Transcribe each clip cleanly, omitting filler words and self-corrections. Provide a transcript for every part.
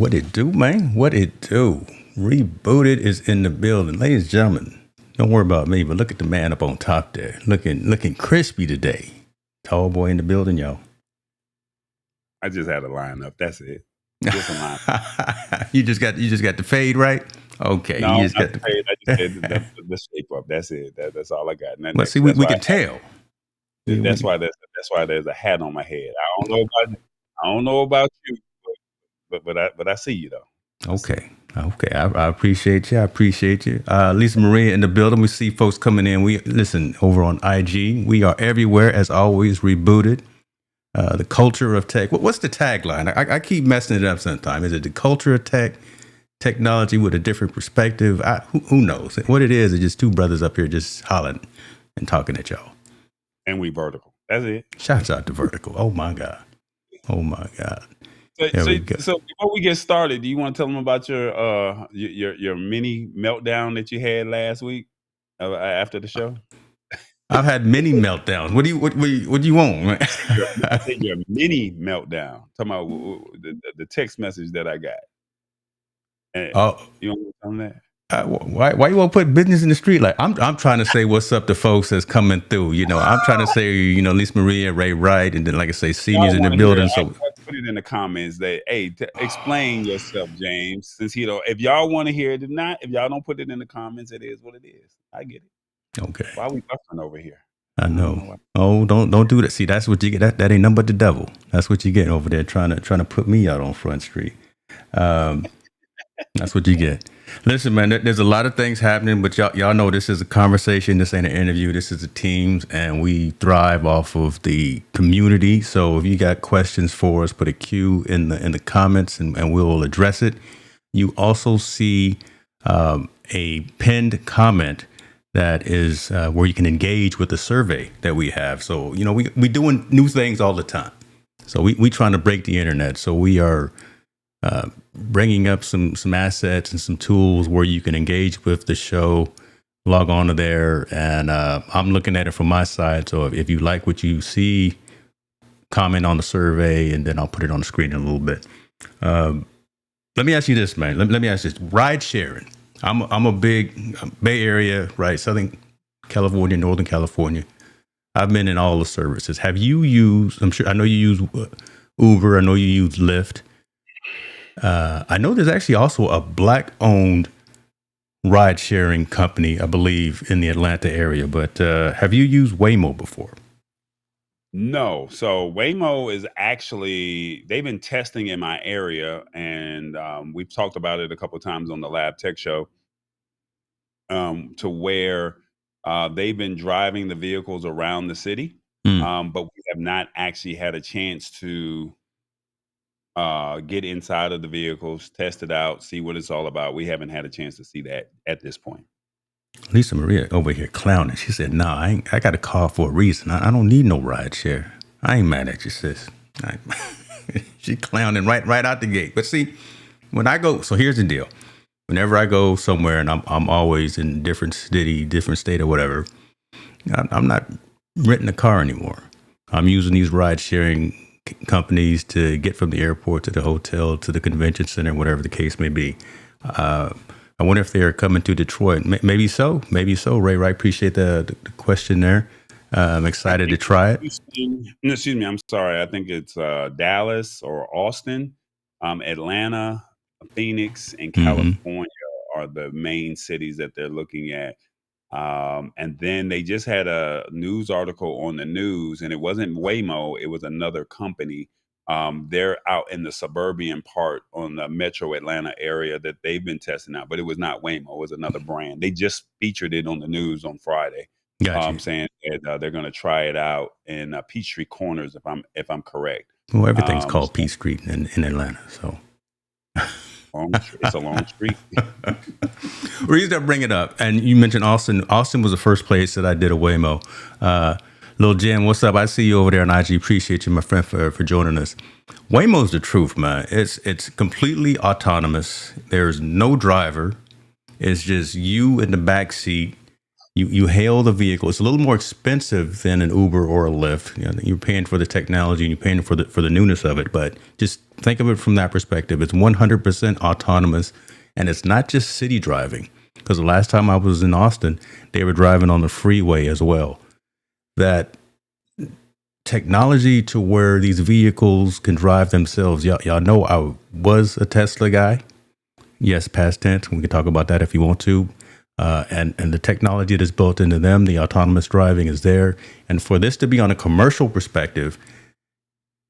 What it do, man? What it do? Rebooted is in the building, ladies and gentlemen. Don't worry about me, but look at the man up on top there, looking crispy today. Tall boy in the building, y'all. I just had a lineup. That's it. Just a lineup. you just got the fade right. Okay, No, you just not got the fade. I just said the. the shape up. That's it. That's all I got. Well, see, we can tell. That's why there's a hat on my head. I don't know about you, but I see you though. Okay. Okay. I appreciate you. I appreciate you. Lisa Maria in the building. We see folks coming in. We listen over on IG. We are everywhere as always. Rebooted. The culture of tech. What's the tagline? I keep messing it up sometimes. Is it the culture of tech? Technology with a different perspective? Who knows? What it is just two brothers up here just hollering and talking at y'all. And we vertical. That's it. Shouts out to Vertical. Oh my God. Oh my God. So before we get started, do you want to tell them about your mini meltdown that you had last week after the show? I've had many meltdowns. What do you want, man? Your mini meltdown. Talking about the text message that I got. You want to tell them that? Why you want to put business in the street? Like I'm trying to say what's up to folks that's coming through. I'm trying to say Lisa Maria, Ray Wright, and then like I say, seniors in the building. So put it in the comments that explain yourself, James. Since if y'all want to hear it, if y'all don't put it in the comments, it is what it is. I get it. Okay. Why are we buffering over here? I know. Oh, don't do that. See, that's what you get. That ain't nothing but the devil. That's what you get over there trying to put me out on Front Street. That's what you get. Listen, man, there's a lot of things happening, but y'all know this is a conversation. This ain't an interview. This is a teams, and we thrive off of the community. So if you got questions for us, put a Q in the comments, and we'll address it. You also see a pinned comment that is where you can engage with the survey that we have. So we doing new things all the time. So we trying to break the internet. So we are bringing up some assets and some tools where you can engage with the show, log on to there. And I'm looking at it from my side. So if you like what you see, comment on the survey, and then I'll put it on the screen in a little bit. Let me ask you this, man. Let me ask you this. Ride sharing. I'm a big Bay Area, right? Southern California, Northern California. I've been in all the services. Have you used, I know you use Uber. I know you use Lyft. I know there's actually also a Black-owned ride-sharing company, I believe, in the Atlanta area. But have you used Waymo before? No. So Waymo is actually, they've been testing in my area, and we've talked about it a couple of times on the Lab Tech Show, to where they've been driving the vehicles around the city, but we have not actually had a chance to get inside of the vehicles, test it out, see what it's all about. We haven't had a chance to see that at this point. Lisa Maria over here clowning. She said, "Nah, I got a car for a reason. I don't need no ride share. I ain't mad at you, sis." She clowning right out the gate. But see, when I go, so here's the deal. Whenever I go somewhere, and I'm always in a different city, different state or whatever, I'm not renting a car anymore. I'm using these ride sharing companies to get from the airport to the hotel to the convention center, whatever the case may be. I wonder if they're coming to Detroit. Maybe so. Ray, I appreciate the question there. I'm excited to try it. Excuse me. I'm sorry. I think it's Dallas or Austin, Atlanta, Phoenix, and California are the main cities that they're looking at. And then they just had a news article on the news, and it wasn't Waymo, it was another company. They're out in the suburban part on the metro Atlanta area that they've been testing out, but it was not Waymo, it was another brand. They just featured it on the news on Friday. Gotcha. Saying that they're going to try it out in Peachtree Corners, if I'm correct. Well, everything's called Peachtree in Atlanta, so. It's a long street. Reason I bring it up, and you mentioned Austin. Austin was the first place that I did a Waymo. Lil Jim, what's up? I see you over there on IG. Appreciate you, my friend, for joining us. Waymo's the truth, man. It's completely autonomous. There's no driver. It's just you in the back seat, You hail the vehicle. It's a little more expensive than an Uber or a Lyft. You're paying for the technology and you're paying for the newness of it. But just think of it from that perspective. It's 100% autonomous, and it's not just city driving. Because the last time I was in Austin, they were driving on the freeway as well. That technology to where these vehicles can drive themselves. Y'all know I was a Tesla guy. Yes, past tense. We can talk about that if you want to. And the technology that is built into them, the autonomous driving is there. And for this to be on a commercial perspective,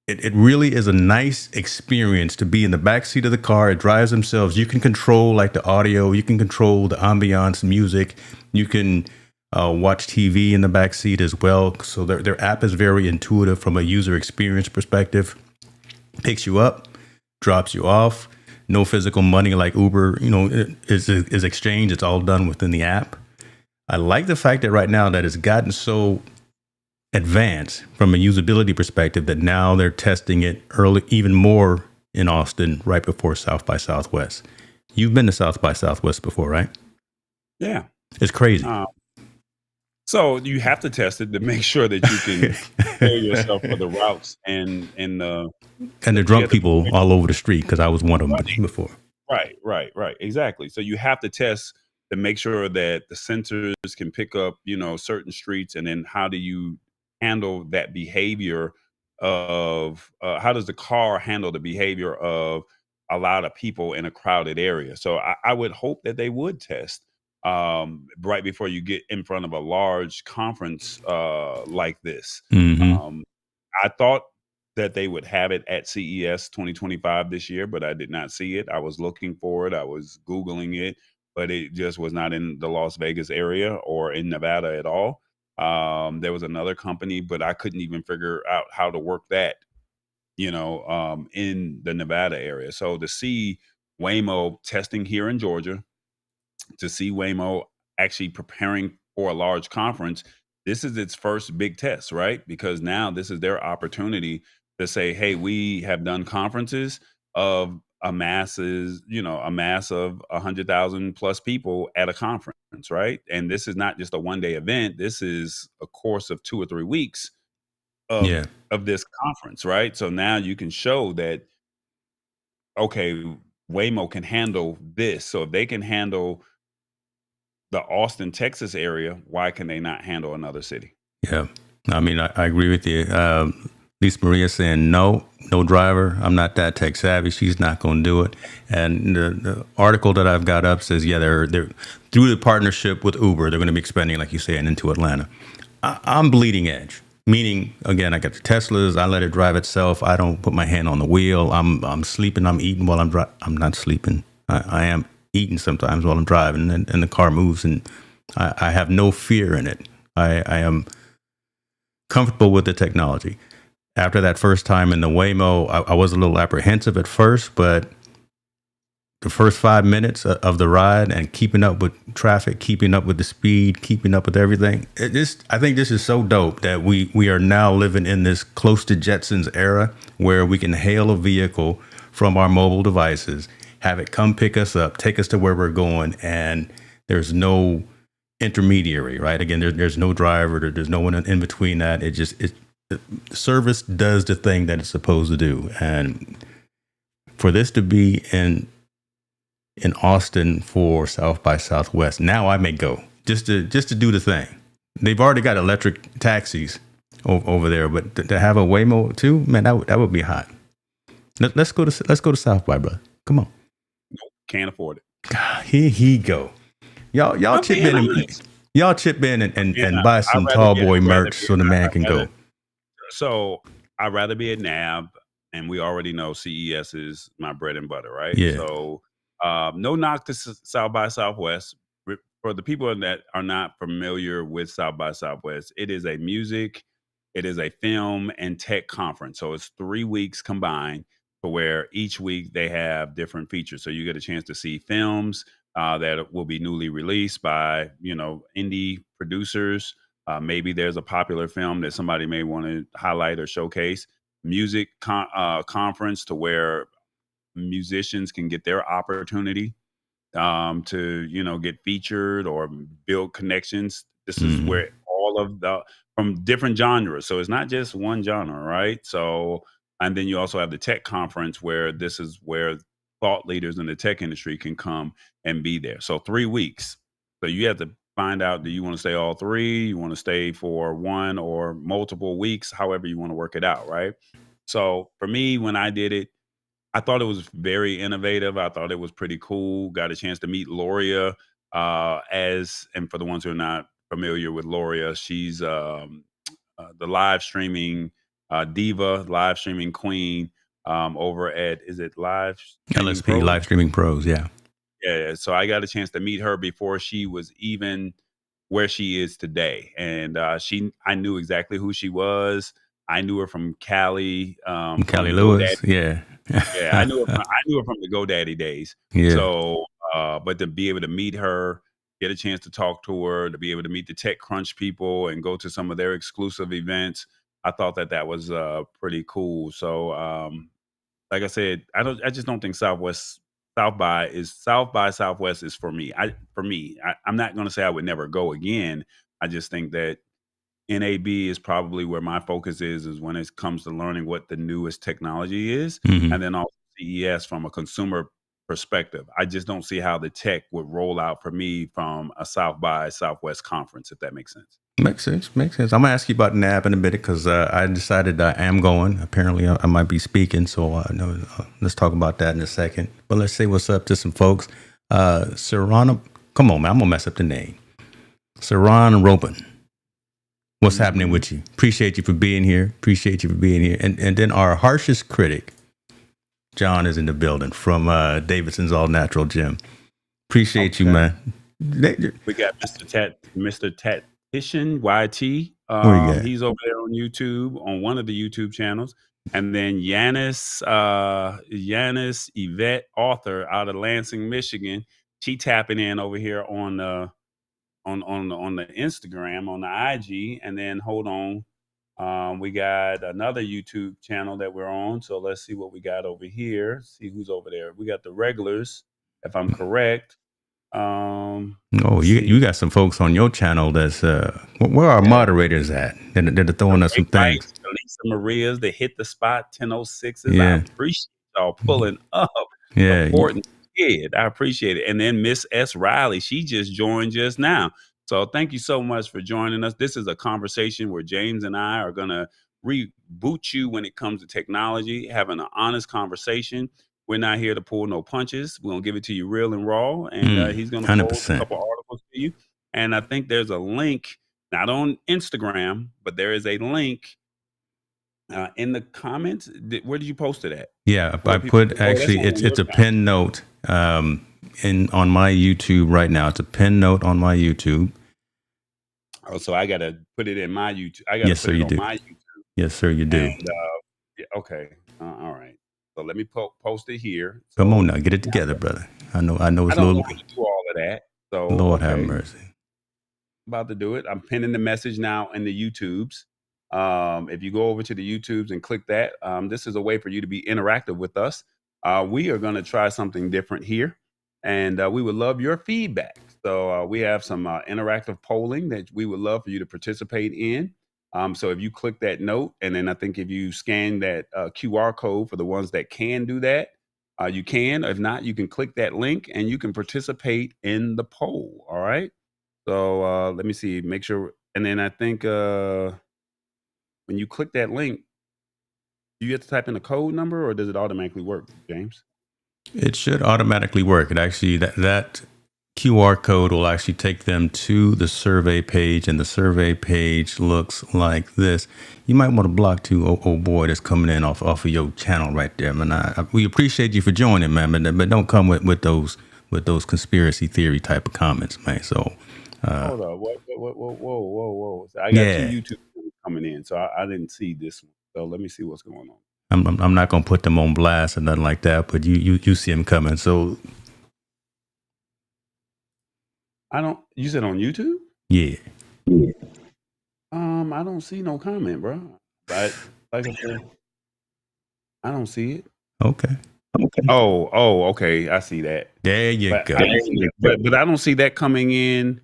it really is a nice experience to be in the back seat of the car. It drives themselves. You can control like the audio. You can control the ambiance, music. You can watch TV in the back seat as well. So their app is very intuitive from a user experience perspective. Picks you up, drops you off. No physical money like Uber, is exchanged. It's all done within the app. I like the fact that right now that it's gotten so advanced from a usability perspective that now they're testing it early, even more in Austin, right before South by Southwest. You've been to South by Southwest before, right? Yeah. It's crazy. So you have to test it to make sure that you can prepare yourself for the routes and the drunk people all over the street, because I was one of them before. Right. Exactly. So you have to test to make sure that the sensors can pick up, certain streets, and then how do you handle that behavior of how does the car handle the behavior of a lot of people in a crowded area? So I would hope that they would test right before you get in front of a large conference like this. Mm-hmm. I thought that they would have it at CES 2025 this year, but I did not see it. I was looking for it. I was Googling it, but it just was not in the Las Vegas area or in Nevada at all. There was another company, but I couldn't even figure out how to work that, in the Nevada area. So to see Waymo testing here in Georgia, to see Waymo actually preparing for a large conference, this is its first big test, right? Because now this is their opportunity to say, hey, we have done conferences of a masses, a mass of 100,000 plus people at a conference, right? And this is not just a one-day event. This is a course of 2 or 3 weeks of Yeah. of this conference, right? So now you can show that, okay, Waymo can handle this. So if they can handle the Austin, Texas area, why can they not handle another city? Yeah. I mean, I agree with you. Lisa Maria saying no driver. I'm not that tech savvy. She's not going to do it. And the article that I've got up says, yeah, they're through the partnership with Uber, they're going to be expanding, like you said, into Atlanta. I'm bleeding edge, meaning again, I got the Teslas. I let it drive itself. I don't put my hand on the wheel. I'm sleeping. I'm eating while I'm driving. I'm not sleeping. I am eating sometimes while I'm driving, and the car moves, and I have no fear in it. I am comfortable with the technology. After that first time in the Waymo, I was a little apprehensive at first, but the first 5 minutes of the ride and keeping up with traffic, keeping up with the speed, keeping up with everything, I think this is so dope that we are now living in this close to Jetsons era where we can hail a vehicle from our mobile devices, have it come pick us up, take us to where we're going, and there's no intermediary, right? Again, there's no driver, there's no one in between that. The service does the thing that it's supposed to do. And for this to be in Austin for South by Southwest, now I may go just to do the thing. They've already got electric taxis over there, but to have a Waymo too, man, that would be hot. Let's go to South by, brother. Come on. Nope, can't afford it. God, here he go. Y'all chip in and buy some tall boy merch so the man can go. So I'd rather be at NAB, and we already know CES is my bread and butter, right? Yeah. So no knock to South by Southwest. For the people that are not familiar with South by Southwest, it is a music, it is a film and tech conference. So it's 3 weeks combined, for where each week they have different features. So you get a chance to see films that will be newly released by indie producers. Maybe there's a popular film that somebody may want to highlight or showcase. Music conference, to where musicians can get their opportunity to get featured or build connections This is where all of the from different genres. So it's not just one genre, right? So, and then you also have the tech conference where this is where thought leaders in the tech industry can come and be there. So 3 weeks. So you have to find out, do you want to stay all three? You want to stay for one or multiple weeks, however you want to work it out, right? So for me, when I did it, I thought it was very innovative. I thought it was pretty cool. Got a chance to meet Loria and for the ones who are not familiar with Loria, she's the live streaming diva, live streaming queen over at, is it Live Streaming LSP, Pro? Live Streaming Pros, yeah. Yeah, so I got a chance to meet her before she was even where she is today, and I knew exactly who she was. I knew her from Cali, Callie from Lewis, GoDaddy. yeah. Yeah, I knew her from the GoDaddy days. Yeah. So, but to be able to meet her, get a chance to talk to her, to be able to meet the TechCrunch people and go to some of their exclusive events, I thought that was pretty cool. So, like I said, I just don't think South by Southwest is for me. I'm not going to say I would never go again. I just think that NAB is probably where my focus is when it comes to learning what the newest technology is, and then also CES from a consumer perspective. I just don't see how the tech would roll out for me from a South by Southwest conference, if that makes sense. Makes sense. Makes sense. I'm gonna ask you about NAB in a minute because I decided I am going. Apparently, I might be speaking, so no, let's talk about that in a second. But let's say what's up to some folks. Sarana, come on, man, I'm gonna mess up the name. Saran Robin. What's happening with you? Appreciate you for being here. And then our harshest critic, John, is in the building from Davidson's All Natural Gym. Appreciate you, man. We got Mr. Tactician YT. Where you at? He's over there on YouTube, on one of the YouTube channels. And then Yanis Yvette, author out of Lansing, Michigan. She tapping in over here on the Instagram, on the IG. And then hold on. We got another YouTube channel that we're on. So let's see what we got over here. See who's over there. We got the regulars, if I'm correct. You got some folks on your channel that's where are moderators at? They're throwing us some things. Lisa Maria's, they hit the spot 10:06s. I appreciate y'all pulling up. Yeah. Important kid. I appreciate it. And then Miss S. Riley, she just joined just now. So thank you so much for joining us. This is a conversation where James and I are gonna reboot you when it comes to technology, having an honest conversation. We're not here to pull no punches. We're going to give it to you real and raw. And he's going to post a couple articles to you. And I think there's a link, not on Instagram, but there is a link in the comments. Where did you post it at? Yeah, I put actually, it's a pinned note on my YouTube right now. It's a pinned note on my YouTube. Oh, so I got to put it in my YouTube. I got to put it on my YouTube. Yes, sir, you do. And, okay. All right. So let me post it here. So, come on now, get it together, brother. I know it's I don't little. know how to do all of that. So Lord have mercy. About to do it. I'm pinning the message now in the YouTubes. If you go over to the YouTubes and click that, this is a way for you to be interactive with us. We are going to try something different here, and we would love your feedback. So we have some interactive polling that we would love for you to participate in. So if you click that note, and then I think if you scan that QR code for the ones that can do that, you can. If not, you can click that link and you can participate in the poll. All right. So let me see, make sure. And then I think when you click that link, do you have to type in a code number or does it automatically work, James? It should automatically work. It actually, that QR code will actually take them to the survey page, and the survey page looks like this. You might want to block too, oh boy, that's coming in off of your channel right there, man. We appreciate you for joining, man, but don't come with those conspiracy theory type of comments, man. So hold on, whoa. So I got two YouTube coming in, so I didn't see this one. So let me see what's going on. I'm not gonna put them on blast or nothing like that, but you see them coming. So you said on YouTube? Yeah. I don't see no comment, bro. But like I said, I don't see it. Okay. Oh, okay. I see that. There you go. But I don't see that coming in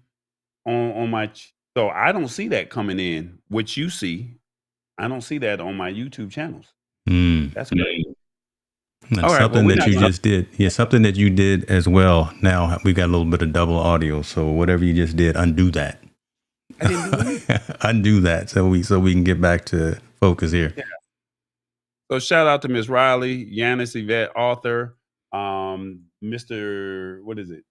on my. So I don't see that coming in, which you see. I don't see that on my YouTube channels. Mm. That's great. And All right. Well, something we're that not you gonna. just did. Yeah, something that you did as well. Now we got a little bit of double audio. So whatever you just did, undo that. I didn't do anything. Undo that so we can get back to focus here. Yeah. So shout out to Miss Riley, Yanis Yvette, author, Mr. What is it?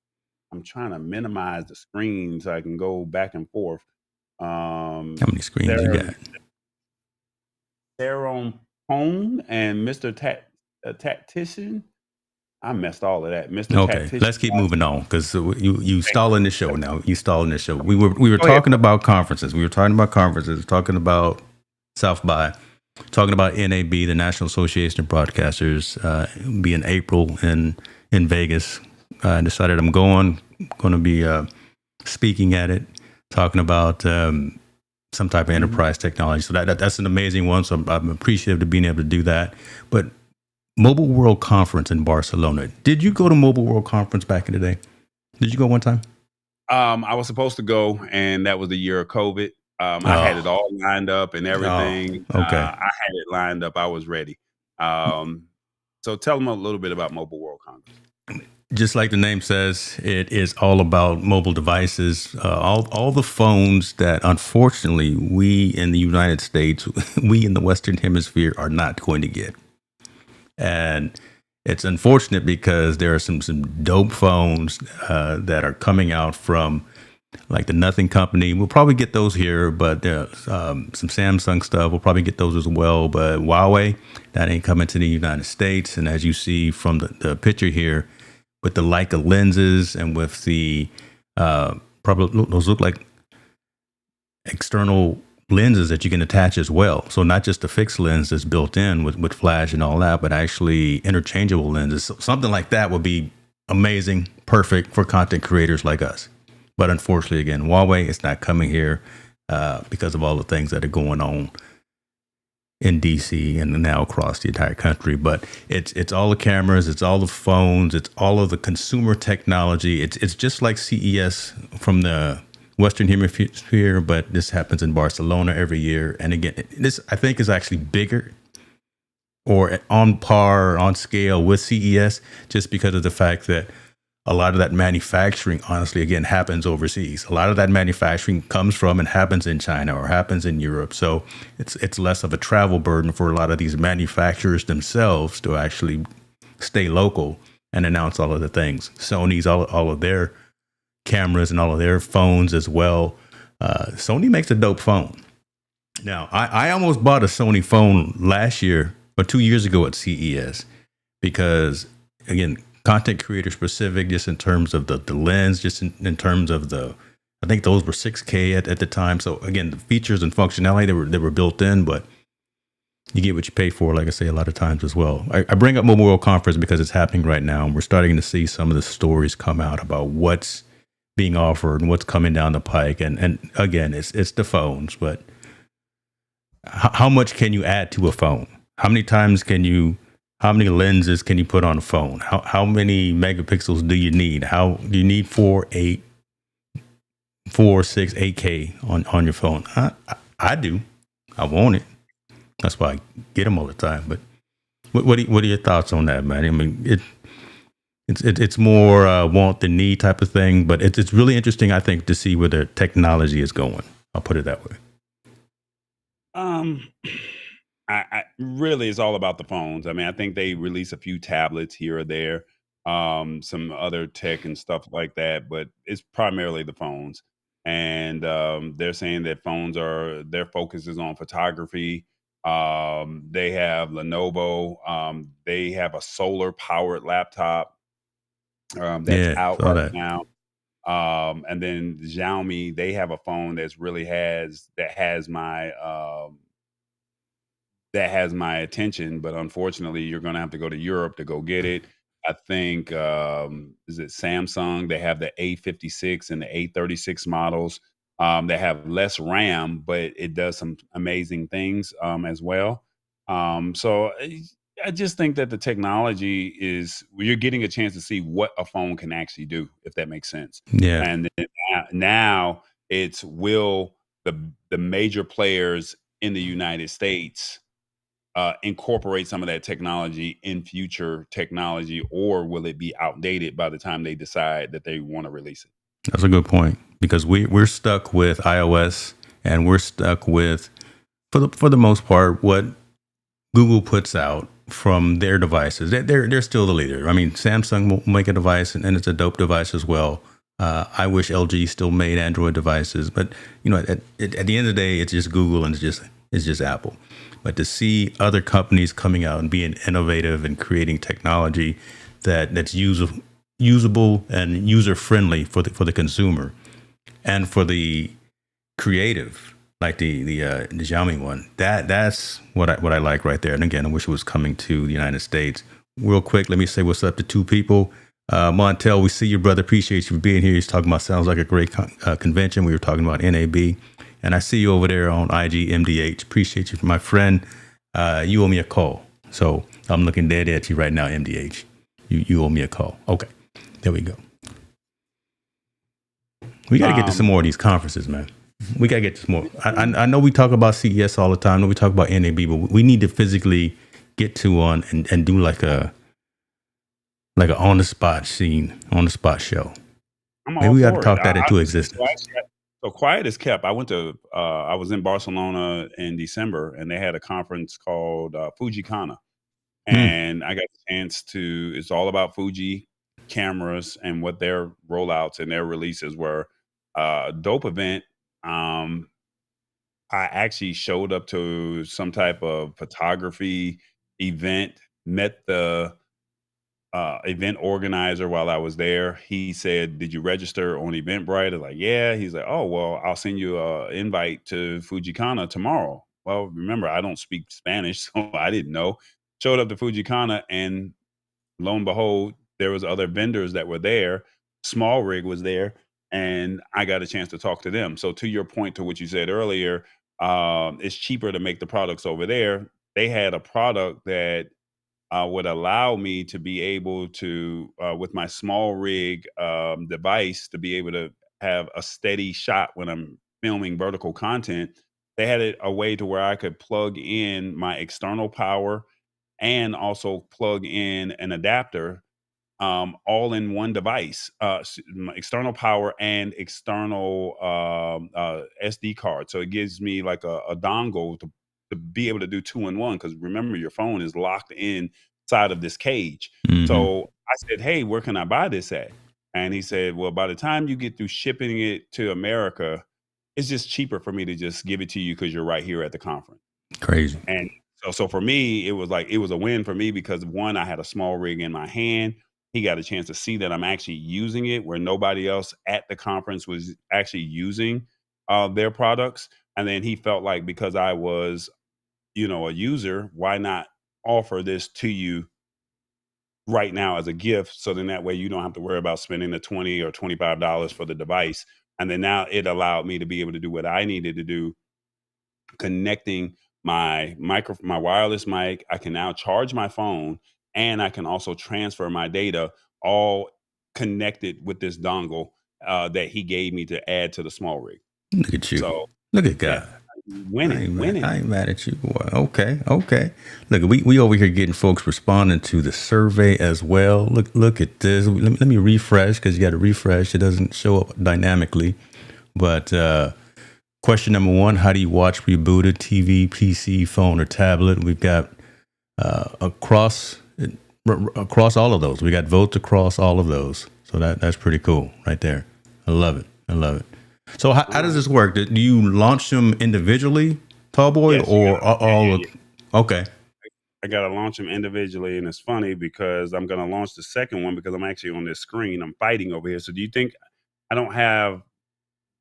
I'm trying to minimize the screen so I can go back and forth. How many screens you Sarah got? Sarah Hone and Mr. Tactician. I messed all of that. Mr. Okay, Tactician. let's keep moving on because you Thank you. stalling the show now. You stalling the show. We were Go ahead. talking about conferences. We were talking about conferences. Talking about South by. Talking about NAB, the National Association of Broadcasters, be in April in Vegas. I decided I'm going to be speaking at it, talking about some type of enterprise technology. So that's an amazing one. So I'm appreciative of being able to do that. But Mobile World Conference in Barcelona. Did you go to Mobile World Conference back in the day? Did you go one time? I was supposed to go, and that was the year of COVID. I had it all lined up and everything. Okay. I had it lined up. I was ready. So tell them a little bit about Mobile World Congress. Just like the name says, it is all about mobile devices, all the phones that unfortunately we in the United States, we in the Western Hemisphere are not going to get. And it's unfortunate because there are some dope phones that are coming out from like the Nothing Company. We'll probably get those here, but there's some Samsung stuff. We'll probably get those as well. But Huawei, that ain't coming to the United States. And as you see from the picture here, with the Leica lenses and with the probably those look like external lenses that you can attach as well. So not just the fixed lens that's built in with flash and all that, but actually interchangeable lenses. So something like that would be amazing, perfect for content creators like us. But unfortunately, again, Huawei is not coming here because of all the things that are going on in DC and now across the entire country. But it's all the cameras, it's all the phones, it's all of the consumer technology. It's just like CES from the Western Hemisphere, but this happens in Barcelona every year. And again, this I think is actually bigger or on par, on scale with CES, just because of the fact that a lot of that manufacturing, honestly, again, happens overseas. A lot of that manufacturing comes from and happens in China or happens in Europe. So it's less of a travel burden for a lot of these manufacturers themselves to actually stay local and announce all of the things. Sony's all of their cameras and all of their phones as well. Sony makes a dope phone. Now, I almost bought a Sony phone last year or 2 years ago at CES because, again, content creator specific, just in terms of the lens, just in terms of I think those were 6K at the time. So again, the features and functionality they were built in, but you get what you pay for, like I say a lot of times as well. I bring up Mobile World Conference because it's happening right now, and we're starting to see some of the stories come out about what's being offered and what's coming down the pike. And again, it's the phones, but how much can you add to a phone? How many lenses can you put on a phone? How many megapixels do you need? Do you need 4, 8, 4, 6, 8K on your phone? I do. I want it. That's why I get them all the time. But what are your thoughts on that, man? I mean, it's more want than need type of thing, but it's really interesting, I think, to see where the technology is going. I'll put it that way. I really, it's all about the phones. I mean, I think they release a few tablets here or there, some other tech and stuff like that, but it's primarily the phones. And they're saying that their focus is on photography. They have Lenovo. They have a solar powered laptop that's Yeah, out saw right that. now. And then Xiaomi, they have a phone that has my attention, but unfortunately, you're going to have to go to Europe to go get it. I think is it Samsung? They have the A56 and the A36 models. They have less RAM, but it does some amazing things as well. So I just think that the technology you're getting a chance to see what a phone can actually do, if that makes sense. Yeah. And then now it's will the major players in the United States incorporate some of that technology in future technology, or will it be outdated by the time they decide that they want to release it? That's a good point because we're stuck with iOS and we're stuck with for the most part what Google puts out from their devices. They're still the leader. I mean, Samsung will make a device and it's a dope device as well. I wish LG still made Android devices, but you know, at the end of the day, it's just Google and it's just Apple. But to see other companies coming out and being innovative and creating technology that's usable and user friendly for the consumer and for the creative, like the Xiaomi one. That's what I like right there. And again, I wish it was coming to the United States. Real quick, let me say what's up to two people. Montel, we see you, brother. Appreciate you for being here. He's talking about sounds like a great convention. We were talking about NAB, and I see you over there on IG MDH. Appreciate you, my friend. You owe me a call, so I'm looking dead at you right now, MDH. You owe me a call. Okay, there we go. We got to get to some more of these conferences, man. We got to get to some more. I know we talk about CES all the time. I know we talk about NAB, but we need to physically get to one and do like a on the spot scene, on the spot show. Maybe we got to talk that into existence. So quiet is kept. I was in Barcelona in December, and they had a conference called Fujikana, and I got a chance to. It's all about Fuji cameras and what their rollouts and their releases were. Dope event. I actually showed up to some type of photography event, met the event organizer while I was there. He said, "Did you register on Eventbrite?" I was like, "Yeah." He's like, "Oh, well, I'll send you an invite to Fujikana tomorrow." Well, remember, I don't speak Spanish, so I didn't know. Showed up to Fujikana, and lo and behold, there was other vendors that were there. Small Rig was there, and I got a chance to talk to them. So to your point, to what you said earlier, it's cheaper to make the products over there. They had a product that would allow me to be able to, with my Small Rig device, to be able to have a steady shot when I'm filming vertical content. They had a way to where I could plug in my external power and also plug in an adapter, all in one device, external power and external SD card. So it gives me like a dongle to be able to do 2-in-1. Because remember, your phone is locked inside of this cage. Mm-hmm. So I said, "Hey, where can I buy this at?" And he said, "Well, by the time you get through shipping it to America, it's just cheaper for me to just give it to you because you're right here at the conference." Crazy. And so for me, it was a win for me because, one, I had a Small Rig in my hand. He got a chance to see that I'm actually using it where nobody else at the conference was actually using their products. And then he felt like, because I was, a user, why not offer this to you right now as a gift? So then that way you don't have to worry about spending the $20 or $25 for the device. And then now it allowed me to be able to do what I needed to do, connecting my wireless mic. I can now charge my phone, and I can also transfer my data, all connected with this dongle that he gave me to add to the Small Rig. Look at you. So look at God. Yeah, winning. I ain't mad at you, boy. Okay. Look, we over here getting folks responding to the survey as well. Look at this. Let me refresh, because you got to refresh. It doesn't show up dynamically. But question number 1: how do you watch Rebooted? TV, PC, phone, or tablet? We've got across all of those. We got votes across all of those. So that's pretty cool right there. I love it. So how does this work? Do you launch them individually, Tallboy, Yes, or all? Okay. I got to launch them individually, and it's funny because I'm going to launch the second one because I'm actually on this screen. I'm fighting over here. So do you think I don't have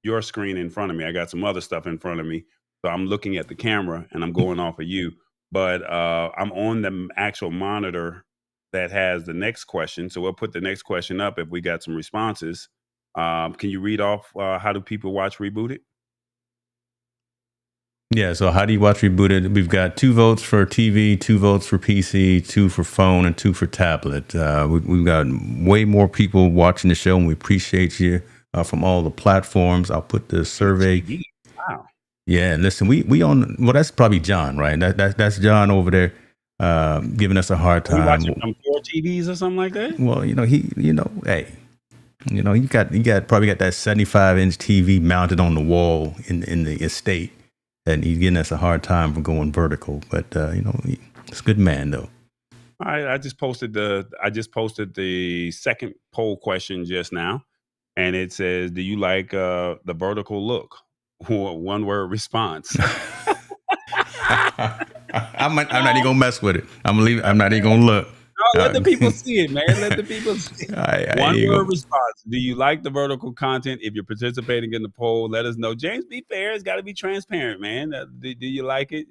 your screen in front of me? I got some other stuff in front of me. So I'm looking at the camera and I'm going off of you. But I'm on the actual monitor that has the next question. So we'll put the next question up if we got some responses. Can you read off how do people watch Rebooted? Yeah, so how do you watch Rebooted? We've got 2 votes for TV, 2 votes for PC, 2 for phone, and 2 for tablet. We've got way more people watching the show, and we appreciate you from all the platforms. I'll put the survey. Wow. Yeah, listen, we on. Well, that's probably John, right? That's John over there, giving us a hard Are we watching time. from 4 TVs or something like that? Well, hey, you got probably got that 75-inch TV mounted on the wall in the estate, and he's giving us a hard time for going vertical. But it's a good man though. All right, I just posted the second poll question just now, and it says, "Do you like the vertical look?" One word response. I'm not even gonna mess with it. I'm gonna leave. I'm not even gonna look. No, let the people see it, man. Let the people see it. I One ain't word gonna. response. Do you like the vertical content? If you're participating in the poll, let us know. James, be fair. It's got to be transparent, man. Do you like it?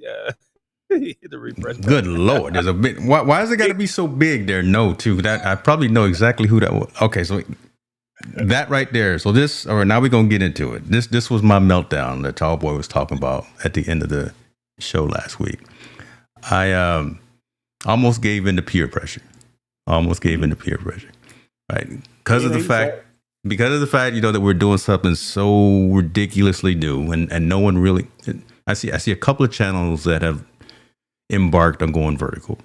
Hit the refresh Good button. lord, there's a bit. Why is it got to be so big there? No, too. That I probably know exactly who that was. Okay, so that right there. So this. All right, now we're gonna get into it. This was my meltdown that Tall Boy was talking about at the end of the show last week. I almost gave in to peer pressure. Almost gave in to peer pressure, right? Because of the fact that we're doing something so ridiculously new, and no one really. I see a couple of channels that have embarked on going vertical,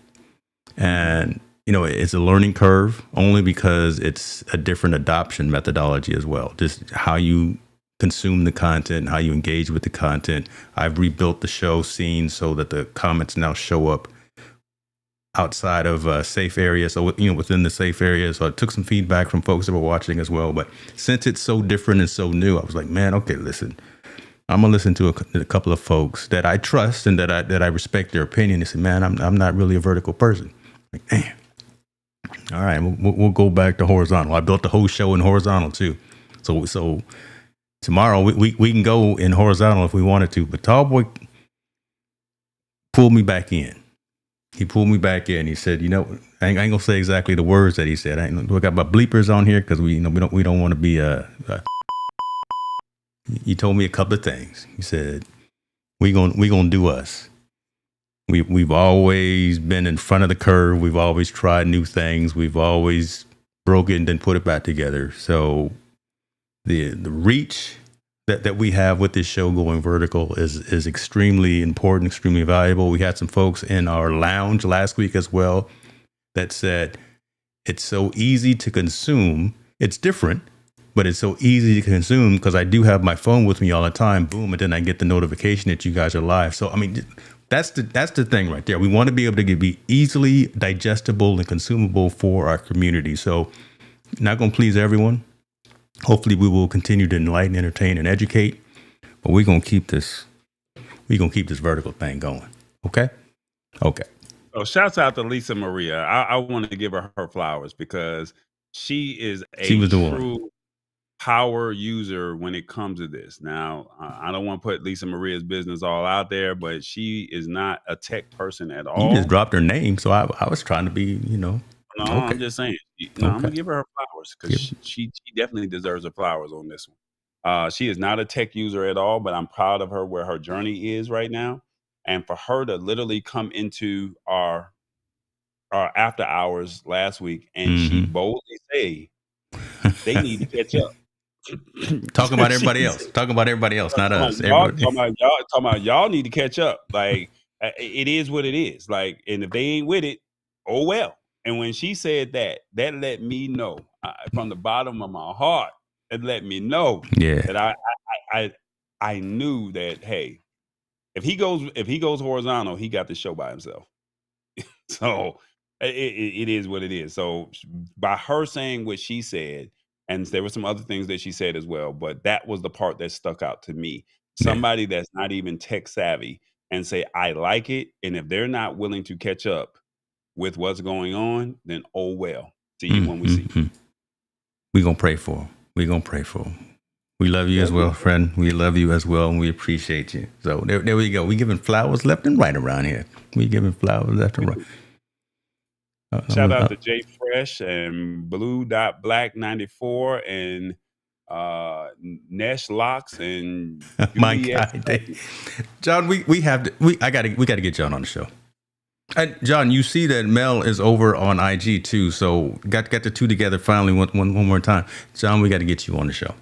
and it's a learning curve only because it's a different adoption methodology as well. Just how you consume the content, how you engage with the content. I've rebuilt the show scene so that the comments now show up outside of safe areas, so within the safe area. So I took some feedback from folks that were watching as well. But since it's so different and so new, I was like, man, okay, listen, I'm gonna listen to a couple of folks that I trust and that I respect their opinion. They said, man, I'm not really a vertical person. Like, damn. All right, we'll go back to horizontal. I built the whole show in horizontal too. So tomorrow we can go in horizontal if we wanted to. But Tallboy pulled me back in. He pulled me back in. He said, I ain't gonna say exactly the words that he said. We got my bleepers on here because we don't want to be He told me a couple of things. He said, we gonna do us. We've always been in front of the curve. We've always tried new things. We've always broke it and then put it back together. So the reach that we have with this show going vertical is extremely important, extremely valuable. We had some folks in our lounge last week as well that said it's so easy to consume. It's different, but it's so easy to consume because I do have my phone with me all the time. Boom, and then I get the notification that you guys are live. So I mean, that's the thing right there. We want to be able to be easily digestible and consumable for our community. So not going to please everyone. Hopefully we will continue to enlighten, entertain, and educate, but we're going to keep this vertical thing going. Okay. So shouts out to Lisa Maria. I want to give her flowers because she is She was the true one. power user when it comes to this. Now, I don't want to put Lisa Maria's business all out there, but she is not a tech person at all. You just dropped her name, so I was trying to be, No, okay. I'm just saying. I'm Okay. gonna give her flowers because she definitely deserves her flowers on this one. She is not a tech user at all, but I'm proud of her where her journey is right now, and for her to literally come into our after hours last week and she boldly say they need to catch up. Talking about everybody else. Talking about everybody else, not us. Talking about y'all need to catch up. Like it is what it is. Like, and if they ain't with it, oh well. And when she said that let me know from the bottom of my heart. It let me know that I knew that, hey, if he goes horizontal, he got the show by himself. So it is what it is. So by her saying what she said, and there were some other things that she said as well, but that was the part that stuck out to me. Somebody that's not even tech savvy and say, I like it. And if they're not willing to catch up with what's going on, then oh well. See you when we see you. We're going to pray for him. We're going to pray for him. We love you as well, friend. We love you as well, and we appreciate you. So there we go. We giving flowers left and right around here. We giving flowers left and right. Shout out to Jay Fresh and Blue.Black94 and Nesh Locks and my guy, John. We gotta get John on the show. And John, you see that Mel is over on IG too. So got the two together finally one more time. John, we got to get you on the show.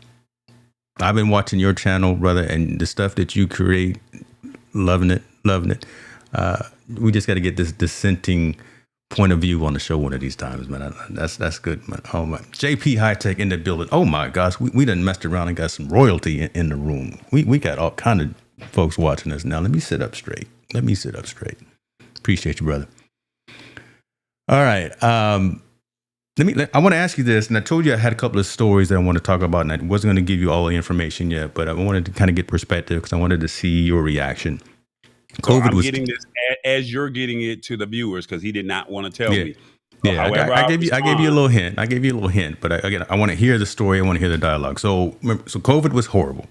I've been watching your channel, brother, and the stuff that you create, loving it, loving it. We just got to get this dissenting point of view on the show one of these times, man. That's good, man. Oh my, JP High Tech in the building. Oh my gosh, we done messed around and got some royalty in the room. We got all kind of folks watching us now. Let me sit up straight. Let me sit up straight. Appreciate you, brother. All right. I want to ask you this, and I told you I had a couple of stories that I want to talk about, and I wasn't going to give you all the information yet, but I wanted to kind of get perspective because I wanted to see your reaction. So I'm getting this as you're getting it to the viewers because he did not want to tell me. So however, I gave you a little hint. I gave you a little hint, but again, I want to hear the story. I want to hear the dialogue. So COVID was horrible,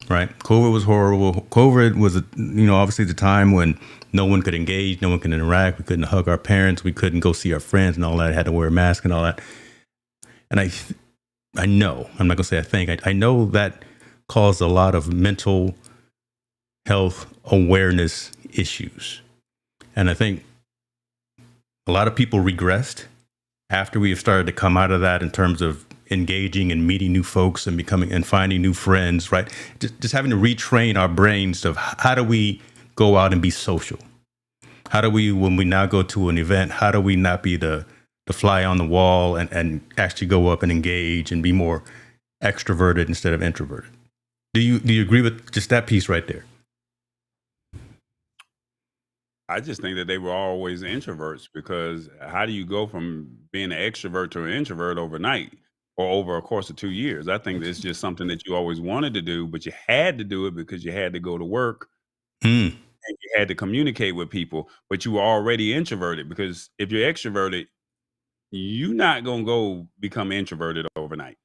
right? COVID was horrible. COVID was, obviously the time when no one could engage, no one could interact. We couldn't hug our parents. We couldn't go see our friends and all that. Had to wear a mask and all that. And I know, I'm not going to say I think, I know that caused a lot of mental health awareness issues. And I think a lot of people regressed after we have started to come out of that in terms of engaging and meeting new folks and becoming and finding new friends, right? Just having to retrain our brains of how do we go out and be social? How do we, when we now go to an event, how do we not be the fly on the wall and actually go up and engage and be more extroverted instead of introverted? Do you agree with just that piece right there? I just think that they were always introverts because how do you go from being an extrovert to an introvert overnight or over a course of 2 years? I think it's just something that you always wanted to do, but you had to do it because you had to go to work and you had to communicate with people, but you were already introverted because if you're extroverted, you're not going to go become introverted overnight.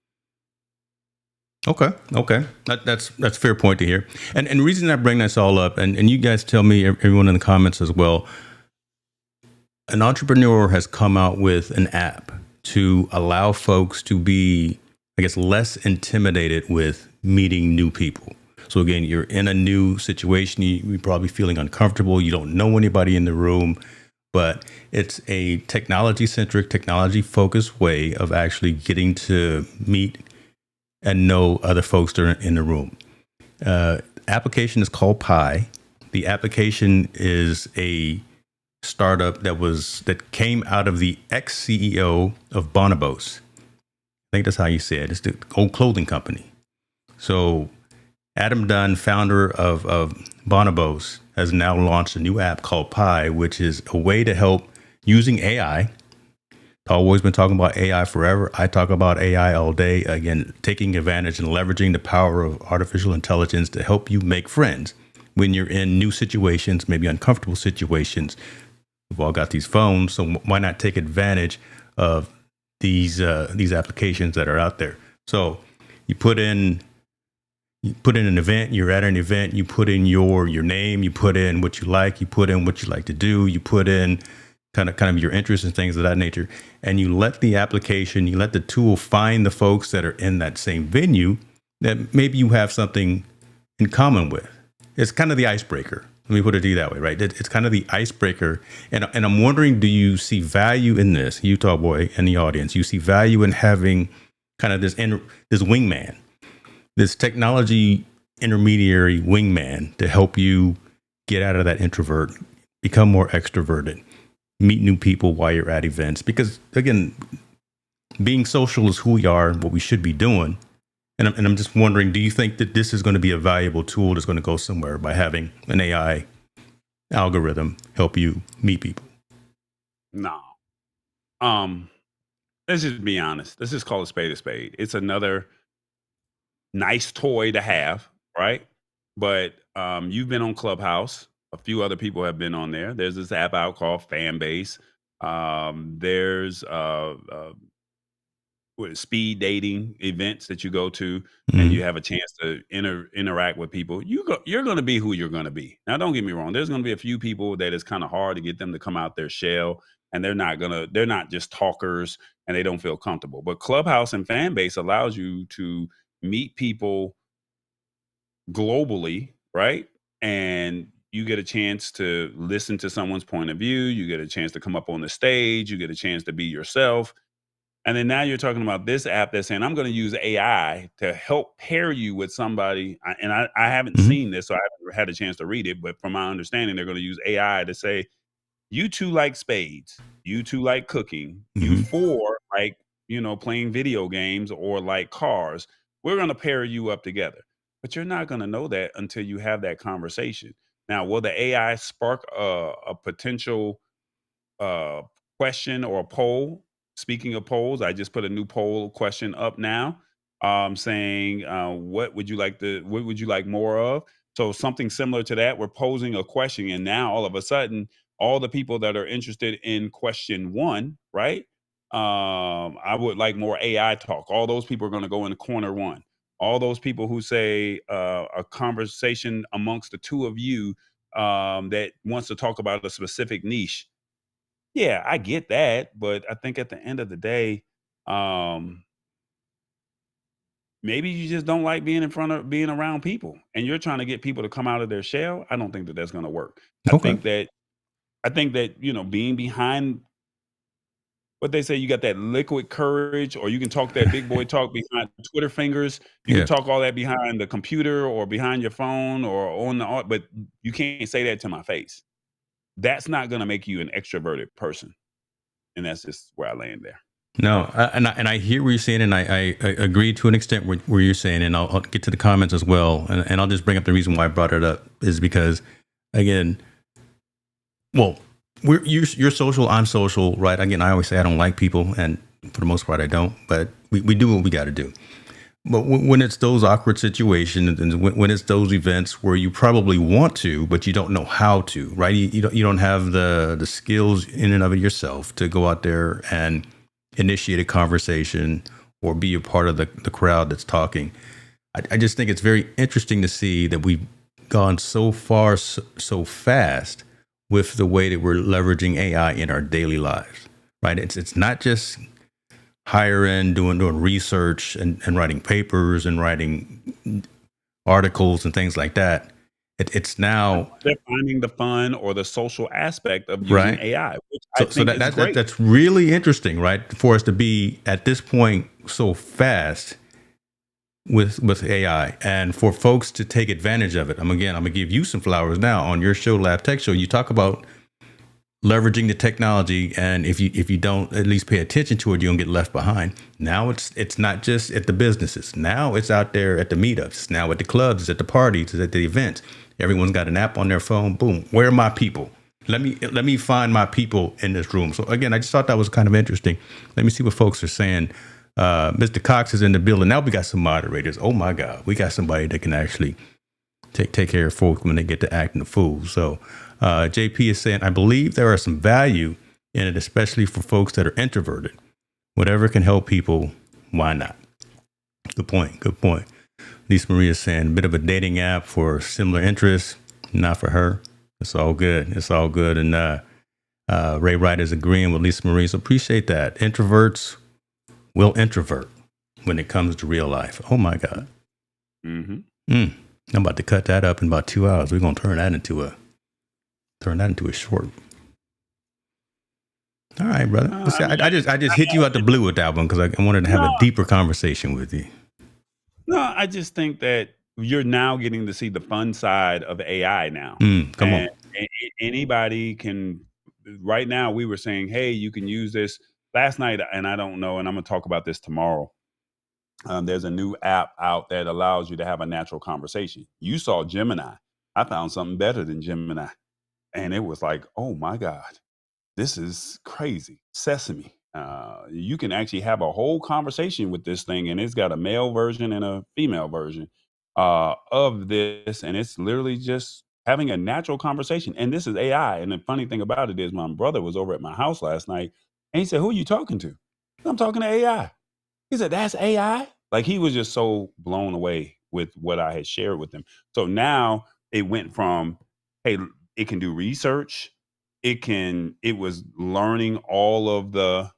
Okay. That's a fair point to hear. And the reason I bring this all up, and you guys tell me, everyone in the comments as well, an entrepreneur has come out with an app to allow folks to be, I guess, less intimidated with meeting new people. So again, you're in a new situation, you're probably feeling uncomfortable, you don't know anybody in the room, but it's a technology-centric, technology-focused way of actually getting to meet and know other folks that are in the room. Application is called Pi. The application is a startup that came out of the ex-CEO of Bonobos. I think that's how you say it. It's the old clothing company. So Adam Dunn, founder of Bonobos, has now launched a new app called Pi, which is a way to help using AI. I've always been talking about AI forever. I talk about AI all day. Again, taking advantage and leveraging the power of artificial intelligence to help you make friends when you're in new situations, maybe uncomfortable situations. We've all got these phones, so why not take advantage of these applications that are out there? So you put in an event, you're at an event, you put in your name, you put in what you like to do, you put in kind of your interests and things of that nature, and you let the tool find the folks that are in that same venue that maybe you have something in common with. It's kind of the icebreaker. Let me put it to you that way, right? It's kind of the icebreaker. And I'm wondering, do you see value in this, Utah boy and the audience? You see value in having kind of this wingman, this technology intermediary wingman to help you get out of that introvert, become more extroverted, meet new people while you're at events? Because again, being social is who we are, what we should be doing. And I'm just wondering, do you think that this is going to be a valuable tool that's going to go somewhere by having an AI algorithm help you meet people? No. Let's just be honest. Let's just call a spade a spade. It's another nice toy to have, right? But you've been on Clubhouse. A few other people have been on there. There's this app out called Fanbase. There's speed dating events that you go to, and you have a chance to interact with people. You're going to be who you're going to be. Now, don't get me wrong. There's going to be a few people that it's kind of hard to get them to come out their shell, and they're not just talkers, and they don't feel comfortable. But Clubhouse and Fanbase allows you to meet people globally, right? And you get a chance to listen to someone's point of view. You get a chance to come up on the stage. You get a chance to be yourself. And then now you're talking about this app that's saying, I'm going to use AI to help pair you with somebody. I haven't Hmm. seen this, so I haven't had a chance to read it. But from my understanding, they're going to use AI to say, you two like spades, you two like cooking, you Hmm. four like, playing video games or like cars. We're going to pair you up together. But you're not going to know that until you have that conversation. Now, will the AI spark a potential uh, question or a poll? Speaking of polls, I just put a new poll question up now, saying, what would you like more of? So something similar to that. We're posing a question, and now all of a sudden, all the people that are interested in question one, right? I would like more AI talk. All those people are going to go in corner one. All those people who say a conversation amongst the two of you that wants to talk about a specific niche. Yeah, I get that, but I think at the end of the day, um, maybe you just don't like being around people, and you're trying to get people to come out of their shell. I don't think that that's going to work. I Okay. think that I think that being behind what they say, you got that liquid courage, or you can talk that big boy talk behind Twitter fingers. You can Yeah. talk all that behind the computer or behind your phone or on but you can't say that to my face. That's not going to make you an extroverted person, and that's just where I land there. No, and I hear what you're saying, and I agree to an extent where you're saying, and I'll get to the comments as well, and I'll just bring up the reason why I brought it up is because, again, well, you're social, I'm social, right? Again, I always say I don't like people, and for the most part, I don't, but we do what we got to do. But when it's those awkward situations, and when it's those events where you probably want to, but you don't know how to, right? You don't have the skills in and of it yourself to go out there and initiate a conversation or be a part of the crowd that's talking. I just think it's very interesting to see that we've gone so far so fast with the way that we're leveraging AI in our daily lives, right? It's not just higher end doing research and writing papers and writing articles and things like that. It's now They're finding the fun or the social aspect of using right. AI, which I So think that, is that that great. that's really interesting, right? For us to be at this point so fast with AI, and for folks to take advantage of it. I'm gonna give you some flowers now on your show, Lab Tech Show. You talk about leveraging the technology, and if you don't at least pay attention to it, you're gonna get left behind. Now it's not just at the businesses. Now it's out there at the meetups. It's now at the clubs. It's at the parties. It's at the events. Everyone's got an app on their phone. Boom. Where are my people? Let me find my people in this room. So again, I just thought that was kind of interesting. Let me see what folks are saying. Mr. Cox is in the building. Now we got some moderators. Oh my God, we got somebody that can actually take care of folks when they get to acting a fool. So JP is saying, I believe there are some value in it, especially for folks that are introverted. Whatever can help people, why not? Good point. Good point. Lisa Maria is saying, a bit of a dating app for similar interests. Not for her. It's all good. It's all good. And Ray Wright is agreeing with Lisa Marie. So appreciate that. Introverts will introvert when it comes to real life. Oh my God. Hmm. I'm about to cut that up in about 2 hours. We're gonna turn that into a short. All right, brother. See, I just hit you out the blue with that one because I wanted to have a No, deeper conversation with you. no, I just think that you're now getting to see the fun side of AI now, Come and on. anybody can. Right now, we were saying, hey, you can use this last night, and I don't know, and I'm gonna talk about this tomorrow. There's a new app out that allows you to have a natural conversation. You saw Gemini. I found something better than Gemini. And it was like, oh my God, this is crazy. Sesame. You can actually have a whole conversation with this thing, and it's got a male version and a female version of this. And it's literally just having a natural conversation. And this is AI. And the funny thing about it is, my brother was over at my house last night, and he said, who are you talking to? I'm talking to AI. He said, "That's AI?" Like, he was just so blown away with what I had shared with him. So now it went from, hey, it can do research. It was learning all of the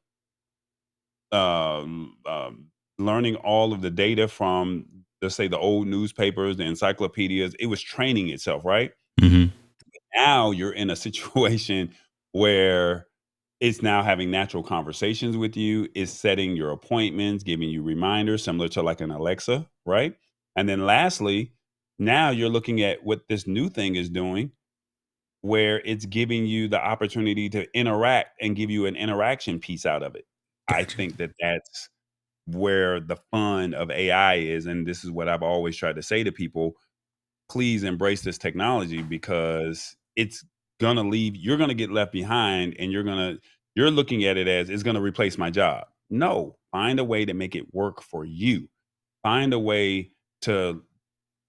um, um, learning all of the data from, let's say, the old newspapers, the encyclopedias. It was training itself, right? Mm-hmm. Now you're in a situation where It's now having natural conversations with you, it's setting your appointments, giving you reminders similar to like an Alexa, right? And then lastly, now you're looking at what this new thing is doing, where it's giving you the opportunity to interact and give you an interaction piece out of it. I Gotcha. think that that's where the fun of AI is. And this is what I've always tried to say to people: please embrace this technology, because it's gonna leave, you're gonna get left behind, and you're looking at it as it's gonna replace my job. No, find a way to make it work for you. Find a way to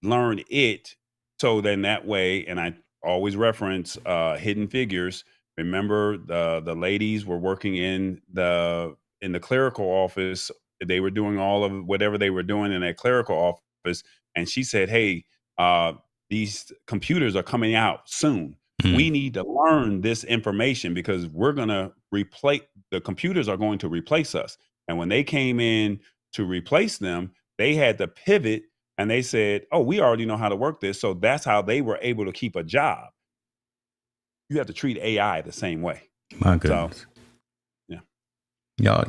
learn it, so then that way, and I always reference Hidden Figures. Remember, the ladies were working in the clerical office. They were doing all of whatever they were doing in that clerical office, and she said, hey, uh, these computers are coming out soon. We Mm, need to learn this information, because we're going to replace, the computers are going to replace us. And when they came in to replace them, they had to pivot, and they said, oh, we already know how to work this. So that's how they were able to keep a job. You have to treat AI the same way. my So, goodness. yeah.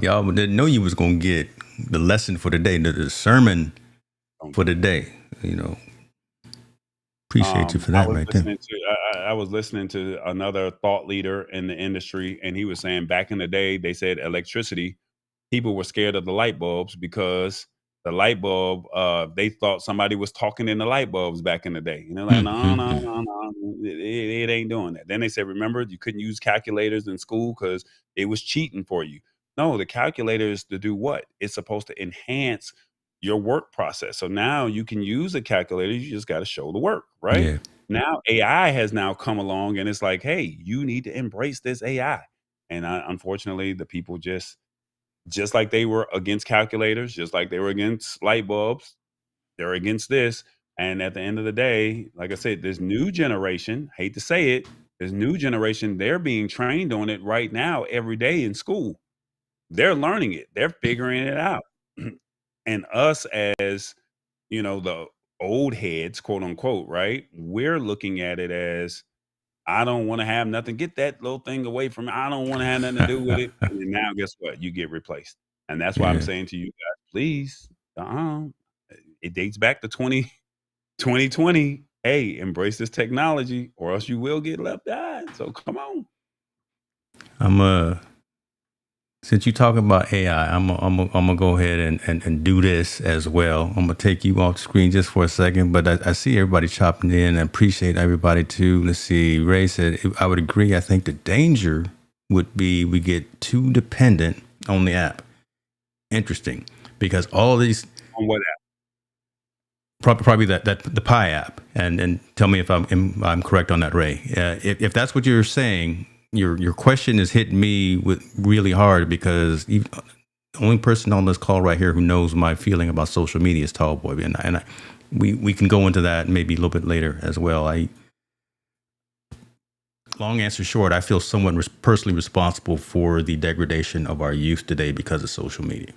Y'all didn't know you was gonna get the lesson for the day, the sermon Um, for the day. Appreciate you for that right there. I was listening to another thought leader in the industry, and he was saying back in the day, they said electricity, people were scared of the light bulbs, because the light bulb, they thought somebody was talking in the light bulbs back in the day. And they're like, no, no, Mm-hmm. no, no, it ain't doing that. Then they said, remember, you couldn't use calculators in school because it was cheating for you. No, the calculator is to do what? It's supposed to enhance your work process. So now you can use a calculator. You just got to show the work, right? Yeah. Now AI has now come along, and it's like, hey, you need to embrace this AI. And unfortunately, the people just like they were against calculators, just like they were against light bulbs, they're against this. And at the end of the day, like I said, this new generation, hate to say it, this new generation, they're being trained on it right now every day in school. They're learning it, they're figuring it out. And us, as the old heads, quote unquote, right? We're looking at it as, I don't want to have nothing. Get that little thing away from me. I don't want to have nothing to do with it. And then now, guess what? You get replaced. And that's why I'm Yeah. saying to you guys, please, uh-uh. It dates back to 2020. Hey, embrace this technology, or else you will get left behind. So come on. I'm since you talking about AI, I'm gonna go ahead and do this as well. I'm gonna take you off the screen just for a second, but I see everybody chopping in. I appreciate everybody too. Let's see. Ray said, I would agree. I think the danger would be we get too dependent on the app. Interesting, because all these On what probably that the Pi app, and tell me if I'm correct on that, Ray. If that's what you're saying, your question is hitting me with really hard, because the only person on this call right here who knows my feeling about social media is Tallboy, and we can go into that maybe a little bit later as well. Long answer short, I feel somewhat personally responsible for the degradation of our youth today because of social media.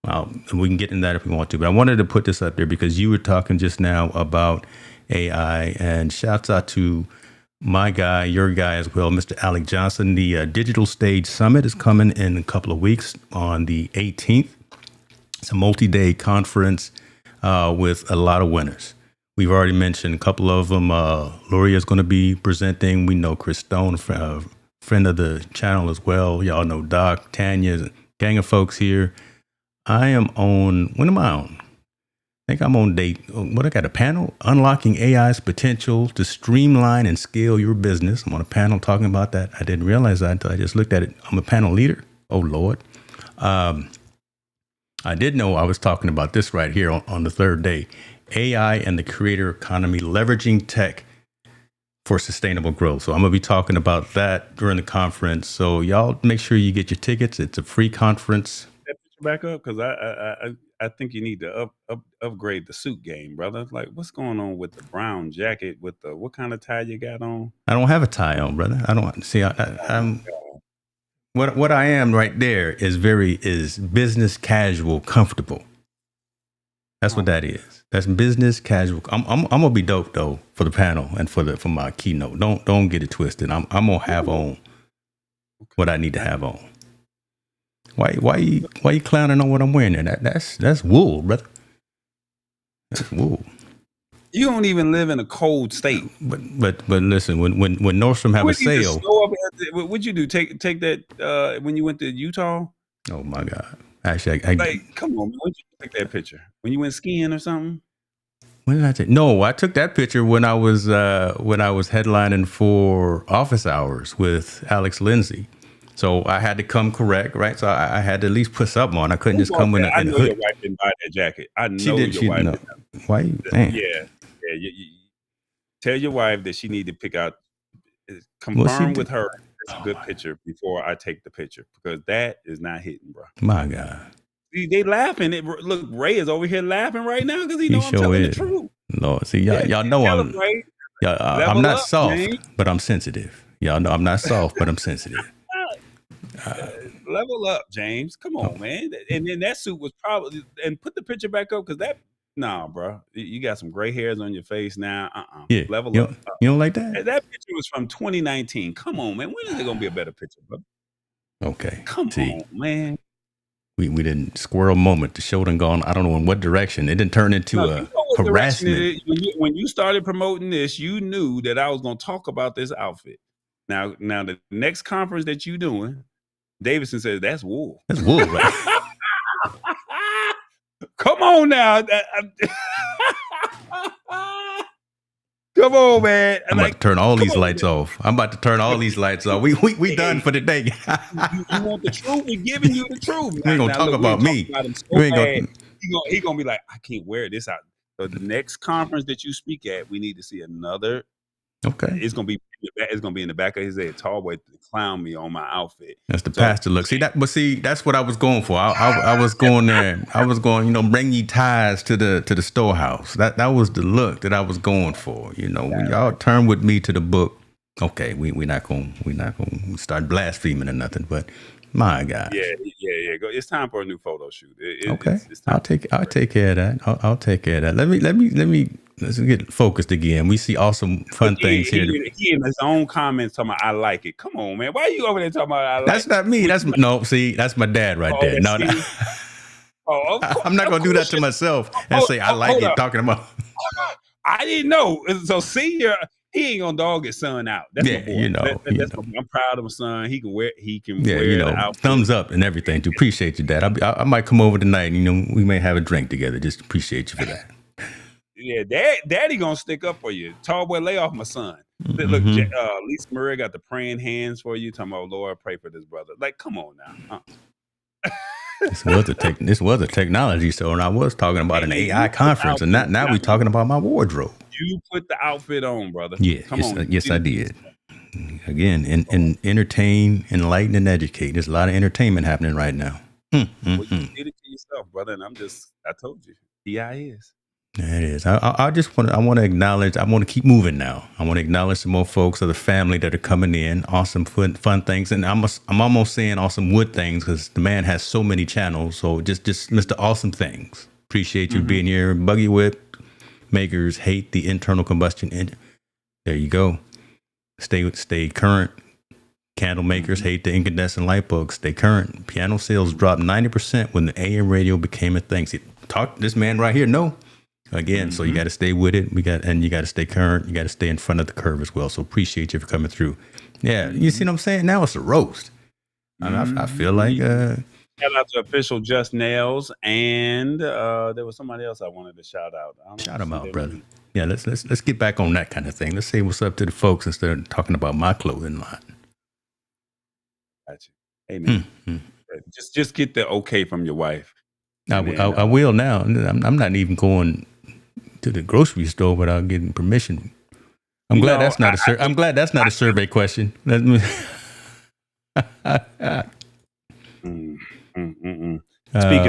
And we can get into that if we want to, but I wanted to put this up there because you were talking just now about AI, and shouts out to my guy, your guy as well, Mr. Alec Johnson. The Digital Stage Summit is coming in a couple of weeks on the 18th. It's a multi-day conference with a lot of winners. We've already mentioned a couple of them. Loria is going to be presenting. We know Chris Stone, friend of the channel as well. Y'all know Doc, Tanya, gang of folks here. I am on, when am I on? I think I'm on date. What, I got a panel? Unlocking AI's potential to streamline and scale your business. I'm on a panel talking about that. I didn't realize that until I just looked at it. I'm a panel leader. Oh, Lord. I did know I was talking about this right here on the third day. AI and the creator economy, leveraging tech for sustainable growth. So I'm going to be talking about that during the conference. So y'all make sure you get your tickets. It's a free conference. that picture back up? Because I think you need to upgrade the suit game, brother. Like, what's going on with the brown jacket? With the, what kind of tie you got on? I don't have a tie on, brother. I don't see. I'm what I am right there is business casual, comfortable. That's what that is. That's business casual. I'm gonna be dope though for the panel and for my keynote. Don't get it twisted. I'm gonna have on what I need to have on. Why you clowning on what I'm wearing? There? That's wool, brother. That's wool. You don't even live in a cold state. But listen, when Nordstrom have a sale, what'd you do? Take that when you went to Utah? Oh my God! Actually, I like, come on, man. When'd you take that picture? When you went skiing or something? When did I take? No, I took that picture when I was headlining for Office Hours with Alex Lindsay. So I had to come correct, right? So I had to at least put something on. I couldn't just come in a hood. I know your wife didn't buy that jacket. I know your wife didn't. Why? Man. Yeah. You tell your wife that she need to pick out, confirm with her it's a good picture before I take the picture, because that is not hitting, bro. My God. See, they laughing. Look, Ray is over here laughing right now because he know I'm telling the truth. No, see, y'all know I'm not soft, but I'm sensitive. Y'all know I'm not soft, but I'm sensitive. Level up, James. Come on, man. And then that suit was probably, and put the picture back up, because that, nah, bro. You got some gray hairs on your face now. Yeah. Level up. You don't like that? That picture was from 2019. Come on, man. When is there going to be a better picture, bro? Okay. Come on, man. We didn't squirrel moment. The show done gone, I don't know in what direction. It didn't turn into a harassment. When you started promoting this, you knew that I was going to talk about this outfit. Now the next conference that you doing, Davidson says that's wool. That's wool, right? Come on now. Come on, man. I'm about to turn all these lights off. I'm about to turn all these lights off. We done for the day. You want the truth? We're giving you the truth. We ain't gonna talk about me. He gonna be like, I can't wear this out. So the next conference that you speak at, we need to see another. Okay. It's gonna be in the back of his head. Tall boy to clown me on my outfit. That's the pastor look. See, that's what I was going for. I was going there. I was going, bring ye tithes to the storehouse. That was the look that I was going for. When y'all turn with me to the book, okay, we not gonna start blaspheming or nothing, but my God. Yeah. It's time for a new photo shoot. Okay. I'll take care of that. I'll take care of that. Let's get focused again. We see awesome, fun things here. He in his own comments talking about, I like it. Come on, man. Why are you over there talking about I like it? That's not me. That's my dad right there. No. I'm not going to do that to myself and say I like it talking about. I didn't know. So Senior, he ain't gonna dog his son out. That's my boy. I'm proud of my son. He can wear the outfit. Thumbs up and everything. To appreciate you, Dad. I might come over tonight. We may have a drink together. Just appreciate you for that. Yeah, Daddy gonna stick up for you. Tall boy, lay off my son. Mm-hmm. Look, Lisa Marie got the praying hands for you. Talking about, Lord, pray for this brother. Like, come on now. This was a technology show, and I was talking about an AI conference, and now we're talking about my wardrobe. You put the outfit on, brother. Yeah, yes, I did. Again, and entertain, enlighten, and educate. There's a lot of entertainment happening right now. Well, you did it to yourself, brother, and I told you, TI is. It is. I want to acknowledge. I want to keep moving now. I want to acknowledge some more folks of the family that are coming in. Awesome, fun things, and I'm almost saying awesome wood things because the man has so many channels. So just Mr. Awesome Things. Appreciate you being here. Buggy Whip makers hate the internal combustion engine. There you go. Stay current. Candle makers hate the incandescent light bulbs. Stay current. Piano sales dropped 90% when the AM radio became a thing. See, this man right here. No. Again, so you got to stay with it. You got to stay current. You got to stay in front of the curve as well. So appreciate you for coming through. Yeah, you see what I'm saying? Now it's a roast. I feel like. Shout out to official Just Nails, and there was somebody else I wanted to shout out. Shout them out, brother. Yeah, let's get back on that kind of thing. Let's say what's up to the folks instead of talking about my clothing line. Got you. Hey man, just get the okay from your wife. I will now. I'm not even going to the grocery store without getting permission. I'm glad that's not a survey question. Speaking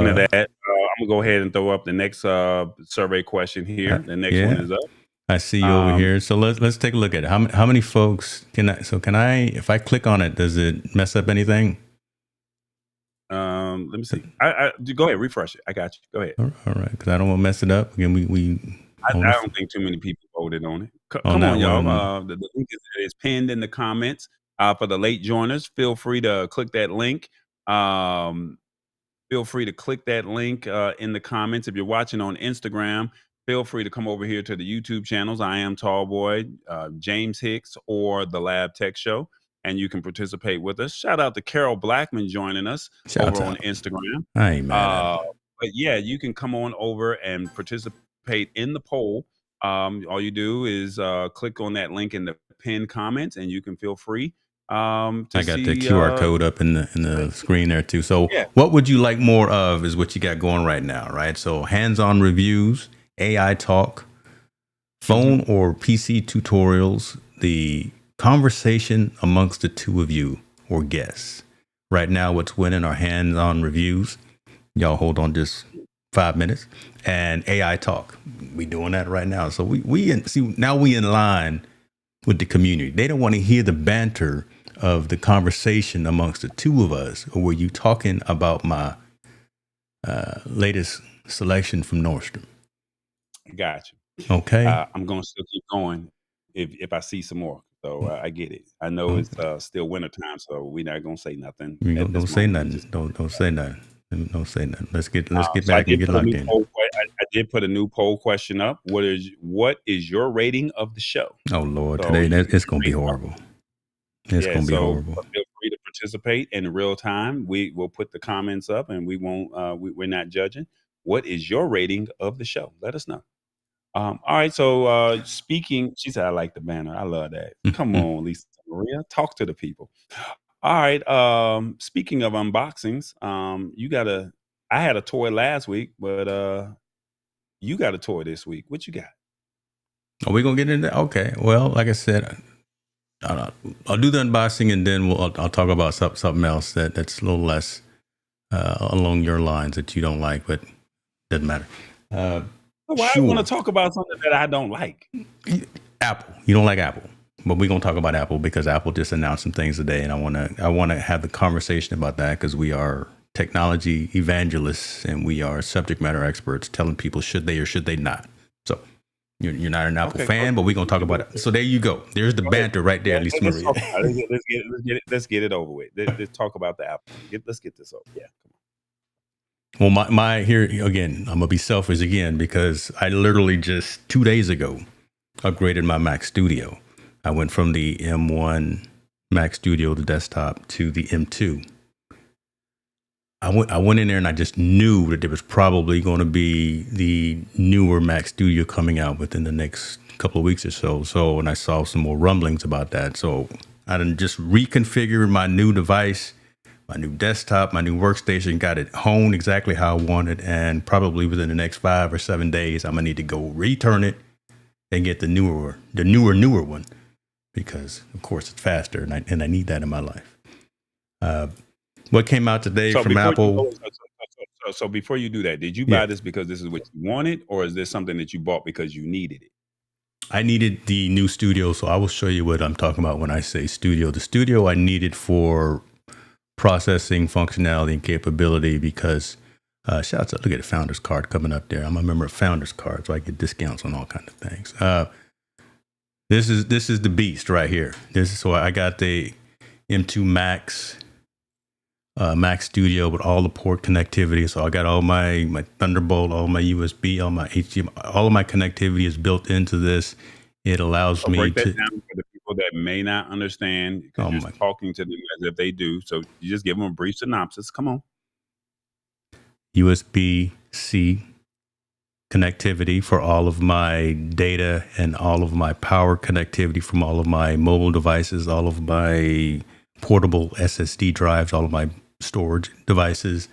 of that, I'm gonna go ahead and throw up the next survey question here. The next one is up. I see you over here. So let's take a look at it. How many folks can I? If I click on it, does it mess up anything? Let me see. I go ahead, refresh it. I got you. Go ahead. All right, because I don't want to mess it up. Again, I don't think too many people voted on it. Come on, y'all. The link is pinned in the comments. For the late joiners, feel free to click that link. Feel free to click that link in the comments. If you're watching on Instagram, feel free to come over here to the YouTube channels. I am Tallboy, James Hicks, or the Lab Tech Show, and you can participate with us. Shout out to Carol Blackman joining us over on Instagram. I ain't mad at it. But yeah, you can come on over and participate in the poll. All you do is click on that link in the pinned comments, and you can feel free. I got the QR code up in the screen there too. So yeah. What would you like more of is what you got going right now, right? So hands-on reviews, AI talk, phone or PC tutorials, the conversation amongst the two of you or guests. Right now, what's winning are hands-on reviews. Y'all hold on just 5 minutes. And AI talk. We doing that right now. So now we in line with the community. They don't want to hear the banter of the conversation amongst the two of us, or were you talking about my latest selection from Nordstrom? Got you. Okay. I'm going to still keep going if I see some more. So I get it. I know it's still wintertime, so we're not going to say nothing. Don't say nothing. Don't say nothing. Don't say nothing. Let's get back and get locked in. I did put a new poll question up. What is your rating of the show? Oh Lord, today it's going to be horrible. It's going to be horrible. Feel free to participate in real time. We will put the comments up, and we won't. We're not judging. What is your rating of the show? Let us know. All right. So speaking, she said, "I like the banner. I love that." Come on, Lisa Maria, talk to the people. All right. Speaking of unboxings, I had a toy last week, but you got a toy this week. What you got? Are we gonna get into that? Okay. Well, like I said, I'll do the unboxing, and then I'll talk about something else that's a little less along your lines that you don't like, but doesn't matter. Why I want to talk about something that I don't like? Apple. You don't like Apple, but we're gonna talk about Apple because Apple just announced some things today, and I wanna have the conversation about that because we are technology evangelists and we are subject matter experts telling people should they or should they not. So you're not an Apple fan, but we're gonna talk about it. So there you go. There's the banter right there, Lisa Maria. Let's get it over with. Let's talk about the Apple. Let's get this over. Yeah. Well, my here again, I'm gonna be selfish again because I literally just 2 days ago upgraded my Mac Studio. I went from the M1 Mac Studio, the desktop, to the M2. I went in there and I just knew that there was probably going to be the newer Mac Studio coming out within the next couple of weeks or so. So, and I saw some more rumblings about that. So I done just reconfigured my new device, my new desktop, my new workstation, got it honed exactly how I wanted. And probably within the next 5 or 7 days, I'm gonna need to go return it and get the newer one because of course it's faster and I need that in my life. What came out today from Apple? So before you do that, did you buy this because this is what you wanted, or is this something that you bought because you needed it? I needed the new studio, so I will show you what I'm talking about when I say studio. The studio I needed for processing functionality and capability because shouts out, look at the Founders card coming up there. I'm a member of Founders card, so I get discounts on all kinds of things. This is the beast right here. So I got the M2 Max. Mac Studio with all the port connectivity. So I got all my Thunderbolt, all my USB, all my HDMI, all of my connectivity is built into this. It allows me break to that down for the people that may not understand because you're talking to them as if they do. So you just give them a brief synopsis. Come on. USB-C connectivity for all of my data and all of my power connectivity from all of my mobile devices, all of my portable SSD drives, all of my storage devices,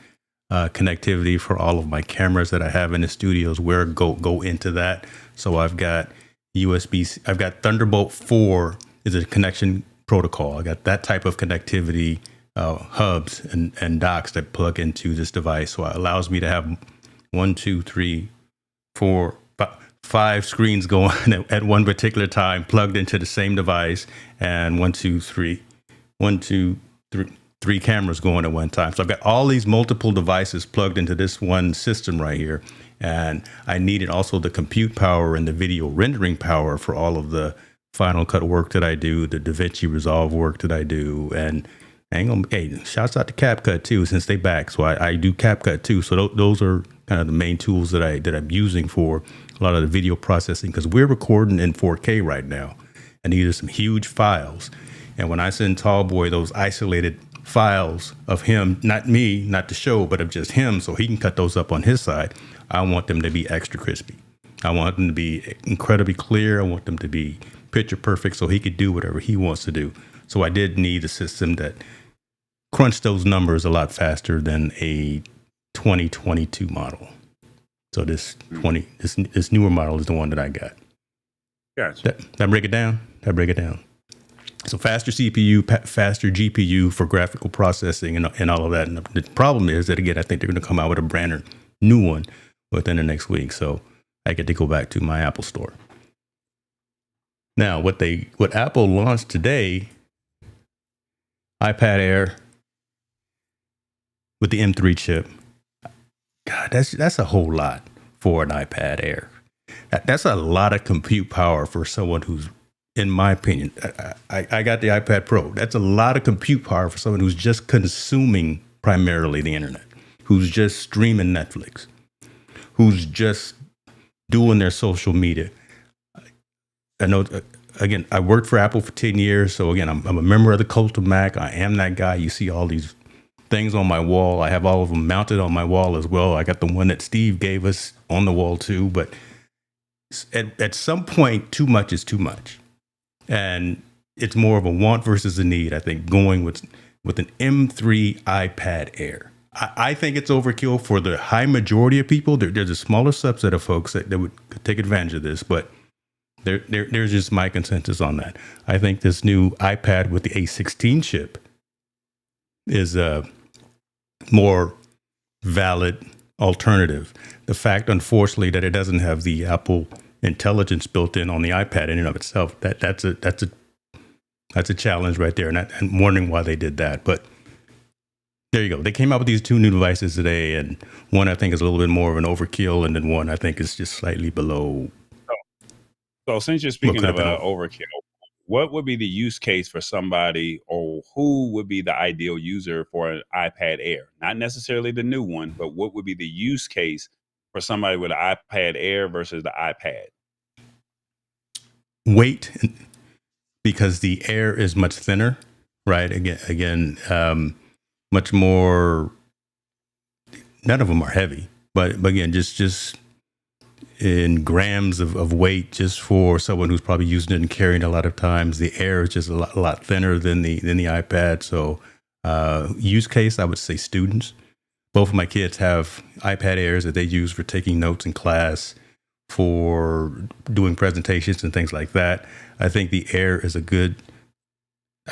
connectivity for all of my cameras that I have in the studios where go into that. So I've got I've got Thunderbolt 4 is a connection protocol. I got that type of connectivity, hubs and docks that plug into this device. So it allows me to have 1, 2, 3, 4, 5 screens going at one particular time plugged into the same device, and 3 cameras going at one time. So I've got all these multiple devices plugged into this one system right here. And I needed also the compute power and the video rendering power for all of the Final Cut work that I do, the DaVinci Resolve work that I do, and hey, shouts out to CapCut too, since they back. So I do CapCut too. So those are kind of the main tools that I'm using for a lot of the video processing, because we're recording in 4K right now, and these are some huge files. And when I send Tallboy those isolated files of him, not me, not the show, but of just him, so he can cut those up on his side, I want them to be extra crispy. I want them to be incredibly clear. I want them to be picture perfect so he could do whatever he wants to do. So I did need a system that crunched those numbers a lot faster than a 2022 model. So this newer model is the one that I got. Gotcha. That break it down? So faster CPU, faster GPU for graphical processing and all of that. And the problem is that, again, I think they're going to come out with a brand new one within the next week. So I get to go back to my Apple store. Now, what Apple launched today, iPad Air with the M3 chip. God, that's a whole lot for an iPad Air. That's a lot of compute power for someone who's, in my opinion, I got the iPad Pro. That's a lot of compute power for someone who's just consuming primarily the internet, who's just streaming Netflix, who's just doing their social media. I know, again, I worked for Apple for 10 years. So again, I'm a member of the cult of Mac. I am that guy. You see all these things on my wall. I have all of them mounted on my wall as well. I got the one that Steve gave us on the wall too. But at some point, too much is too much. And it's more of a want versus a need, I think, going with an M3 iPad Air. I think it's overkill for the high majority of people. There's a smaller subset of folks that would take advantage of this, but there's just my consensus on that. I think this new iPad with the A16 chip is a more valid alternative. The fact, unfortunately, that it doesn't have the Apple Intelligence built in on the iPad in and of itself, that's a challenge right there. And I'm wondering why they did that. But there you go. They came out with these two new devices today, and one I think is a little bit more of an overkill, and then one I think is just slightly below. So since you're speaking of overkill, what would be the use case for somebody, or who would be the ideal user for an iPad Air? Not necessarily the new one, but what would be the use case for somebody with an iPad Air versus the iPad? Weight, because the Air is much thinner, right? Again, much more. None of them are heavy, but again, just in grams of weight, just for someone who's probably using it and carrying it a lot of times. The Air is just a lot thinner than the iPad. So use case, I would say students. Both of my kids have iPad Airs that they use for taking notes in class, for doing presentations and things like that. I think the Air is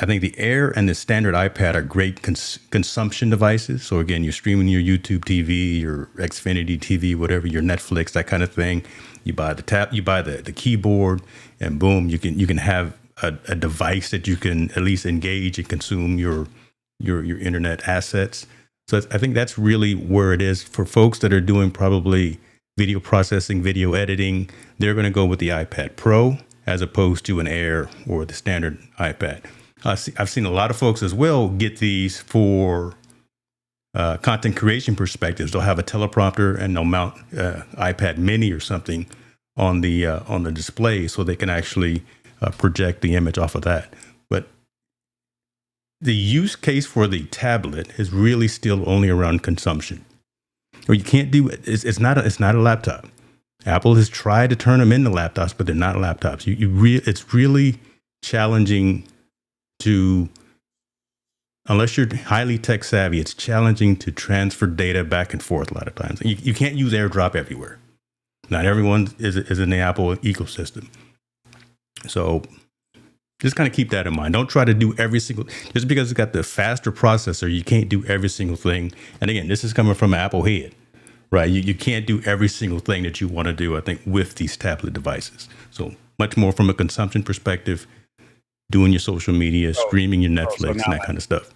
I think the Air and the standard iPad are great consumption devices. So again, you're streaming your YouTube TV, your Xfinity TV, whatever, your Netflix, that kind of thing. You buy the tab, you buy the keyboard, and boom, you can have a device that you can at least engage and consume your internet assets. So I think that's really where it is for folks that are doing probably video processing, video editing. They're going to go with the iPad Pro as opposed to an Air or the standard iPad. I've seen a lot of folks as well get these for content creation perspectives. They'll have a teleprompter and they'll mount iPad Mini or something on the display so they can actually project the image off of that. But the use case for the tablet is really still only around consumption. Or you can't do it. It's not a laptop. Apple has tried to turn them into laptops, but they're not laptops. It's really challenging to, unless you're highly tech savvy, it's challenging to transfer data back and forth a lot of times. You can't use AirDrop everywhere. Not everyone is in the Apple ecosystem. So just kind of keep that in mind. Don't try to do every single, just because it's got the faster processor, you can't do every single thing. And again, this is coming from an Apple head, right? You can't do every single thing that you want to do, I think, with these tablet devices. So much more from a consumption perspective, doing your social media, streaming your Netflix, and that kind of stuff.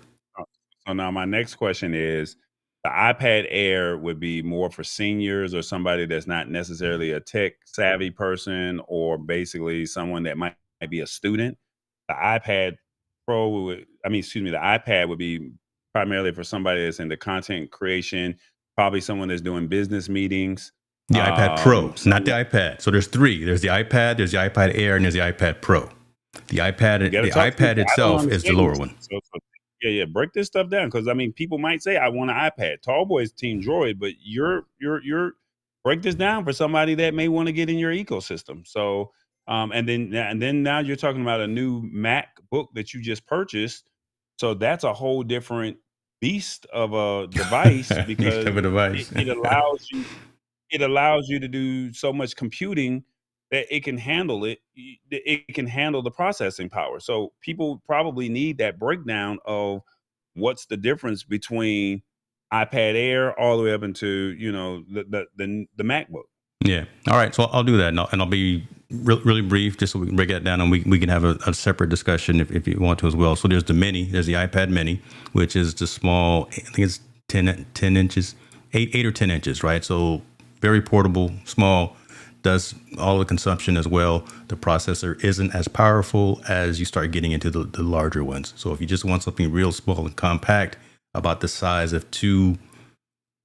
So now my next question is, the iPad Air would be more for seniors or somebody that's not necessarily a tech savvy person, or basically someone that might be a student. The iPad Pro would, excuse me, the iPad would be primarily for somebody that's into content creation, probably someone that's doing business meetings. The iPad Pro, not the Someone iPad. So there's three. There's the iPad, there's the iPad Air, and there's the iPad Pro. The you got to the talk to me. iPad I don't itself is the understand lower this. one. So, yeah, break this stuff down because people might say I want an iPad. Tallboy's Team Droid, but you're break this down for somebody that may want to get in your ecosystem. So, and then now you're talking about a new MacBook that you just purchased. So that's a whole different beast of a device because Of a device. it allows you to do so much computing that it can handle it. It can handle the processing power. So people probably need that breakdown of what's the difference between iPad Air all the way up into the MacBook. Yeah. All right. So I'll do that, and I'll be really brief, just so we can break that down, and we can have a separate discussion if you want to as well. So there's the Mini. There's the iPad Mini, which is the small. I think it's 10 inches, 8 or 10 inches, right? So very portable, small, does all the consumption as well. The processor isn't as powerful as you start getting into the larger ones. So if you just want something real small and compact, about the size of two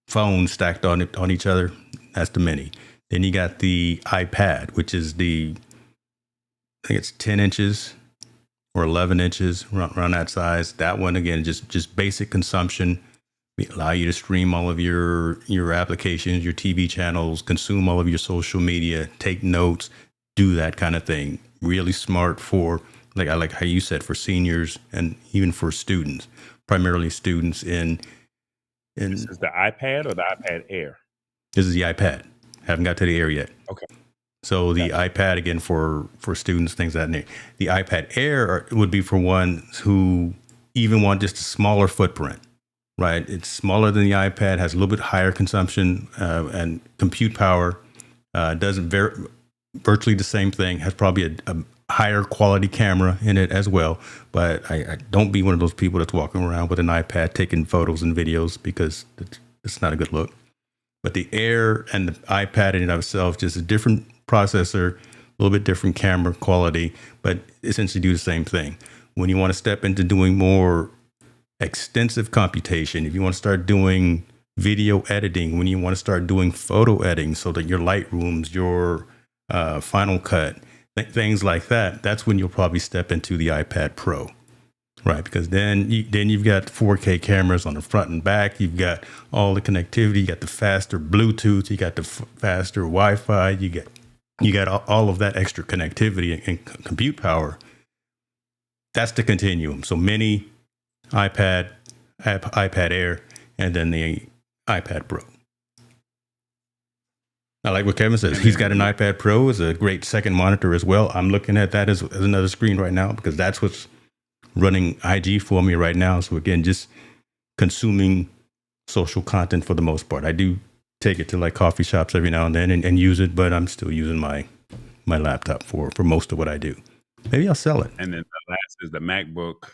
phones stacked on each other, that's the Mini. Then you got the iPad, which is I think it's 10 inches or 11 inches, around that size. That one, again, just basic consumption. We allow you to stream all of your applications, your TV channels, consume all of your social media, take notes, do that kind of thing. Really smart for, I like how you said, for seniors and even for students, primarily students in. This is the iPad or the iPad Air? This is the iPad. Haven't got to the Air yet. Okay. So the iPad, again, for students, things like that. The iPad Air would be for ones who even want just a smaller footprint. Right, it's smaller than the iPad, has a little bit higher consumption and compute power. Does virtually the same thing. Has probably a higher quality camera in it as well. But I don't be one of those people that's walking around with an iPad taking photos and videos because it's not a good look. But the Air and the iPad in and of itself, just a different processor, a little bit different camera quality, but essentially do the same thing. When you want to step into doing more extensive computation, if you want to start doing video editing, when you want to start doing photo editing, so that your Lightrooms, your Final Cut, things like that, that's when you'll probably step into the iPad Pro, right? Because then you've got 4K cameras on the front and back, you've got all the connectivity, you got the faster Bluetooth, you got the faster Wi-Fi, you got all of that extra connectivity and compute power. That's the continuum. So Mini, iPad Air, and then the iPad Pro. I like what Kevin says. He's got an iPad Pro. It's a great second monitor as well. I'm looking at that as another screen right now because that's what's running IG for me right now. So again, just consuming social content for the most part. I do take it to like coffee shops every now and then and use it, but I'm still using my laptop for most of what I do. Maybe I'll sell it. And then the last is the MacBook,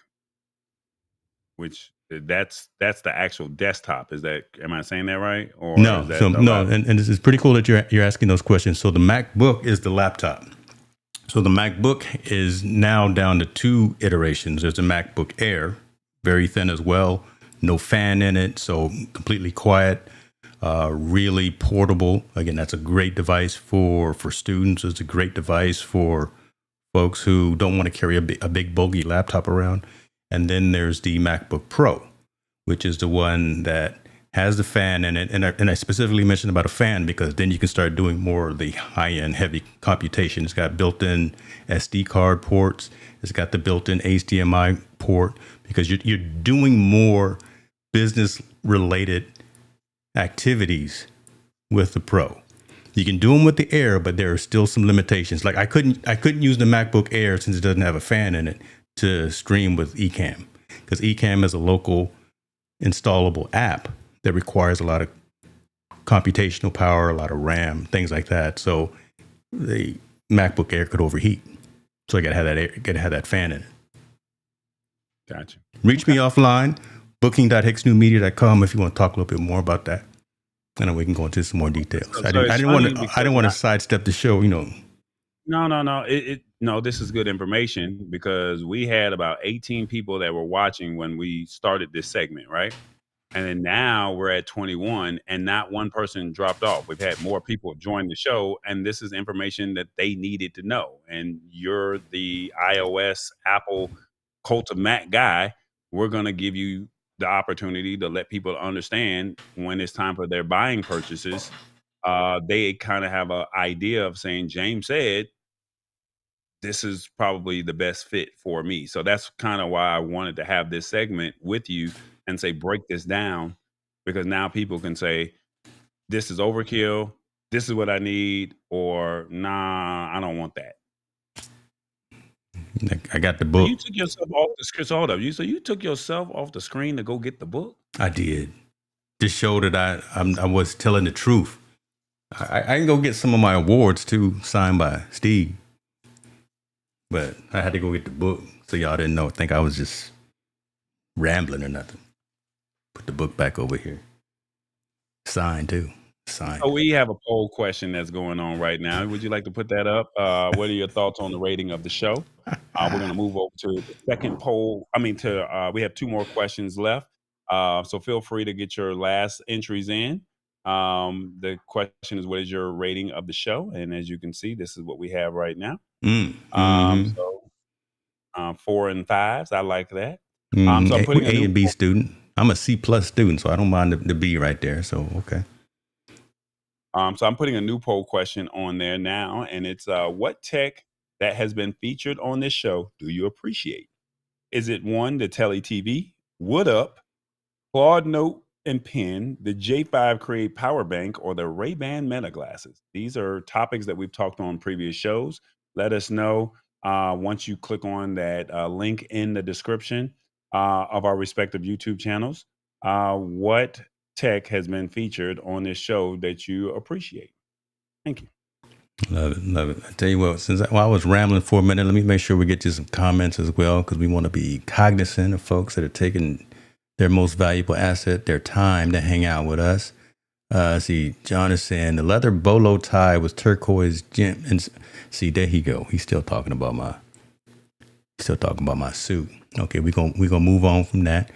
which that's the actual desktop. Am I saying that right? Or no, is that and this is pretty cool that you're asking those questions. So the MacBook is the laptop. So the MacBook is now down to two iterations. There's a MacBook Air, very thin as well, no fan in it, so completely quiet, really portable. Again, that's a great device for students. It's a great device for folks who don't want to carry a big bulky laptop around. And then there's the MacBook Pro, which is the one that has the fan in it. And I specifically mentioned about a fan because then you can start doing more of the high-end heavy computation. It's got built-in SD card ports. It's got the built-in HDMI port because you're doing more business-related activities with the Pro. You can do them with the Air, but there are still some limitations. Like I couldn't use the MacBook Air since it doesn't have a fan in it to stream with Ecamm, because Ecamm is a local installable app that requires a lot of computational power, a lot of RAM, things like that. So the MacBook Air could overheat. So I gotta have that fan in it. Gotcha. Reach me offline, booking.hicksnewmedia.com if you want to talk a little bit more about that. And then we can go into some more details. I didn't want to sidestep the show, No. no, this is good information because we had about 18 people that were watching when we started this segment, right? And then now we're at 21 and not one person dropped off. We've had more people join the show, and this is information that they needed to know. And you're the iOS, Apple, Cult of Mac guy. We're going to give you the opportunity to let people understand when it's time for their buying purchases. They kind of have an idea of saying, James said, this is probably the best fit for me. So that's kind of why I wanted to have this segment with you and say, break this down, because now people can say, this is overkill. This is what I need, or nah, I don't want that. I got the So book. you took yourself off the screen. So hold up. So you took yourself off the screen to go get the book? I did. Just show that I was telling the truth. I can go get some of my awards too, signed by Steve. But I had to go get the book, so y'all didn't think I was just rambling or nothing. Put the book back over here. Signed too. Signed. So we have a poll question that's going on right now. Would you like to put that up? What are your thoughts on the rating of the show? We're going to move over to the second poll. We have 2 more questions left. So feel free to get your last entries in. The question is, what is your rating of the show? And as you can see, this is what we have right now. So 4 and 5s. I like that. So I'm putting A and B student. I'm a C+ student, so I don't mind the B right there. So okay. So I'm putting a new poll question on there now, and it's what tech that has been featured on this show do you appreciate? Is it 1, the Tele TV, Wood Up, Claude Note and Pen, the J5 Create Power Bank, or the Ray-Ban Meta Glasses? These are topics that we've talked on previous shows. Let us know once you click on that link in the description of our respective YouTube channels. What tech has been featured on this show that you appreciate? Thank you. Love it, love it. I tell you what, while I was rambling for a minute, let me make sure we get to some comments as well, because we want to be cognizant of folks that are taking their most valuable asset, their time, to hang out with us. See, John is saying the leather bolo tie was turquoise gem, and see, there he go. He's still talking about my suit. Okay, we're gonna move on from that.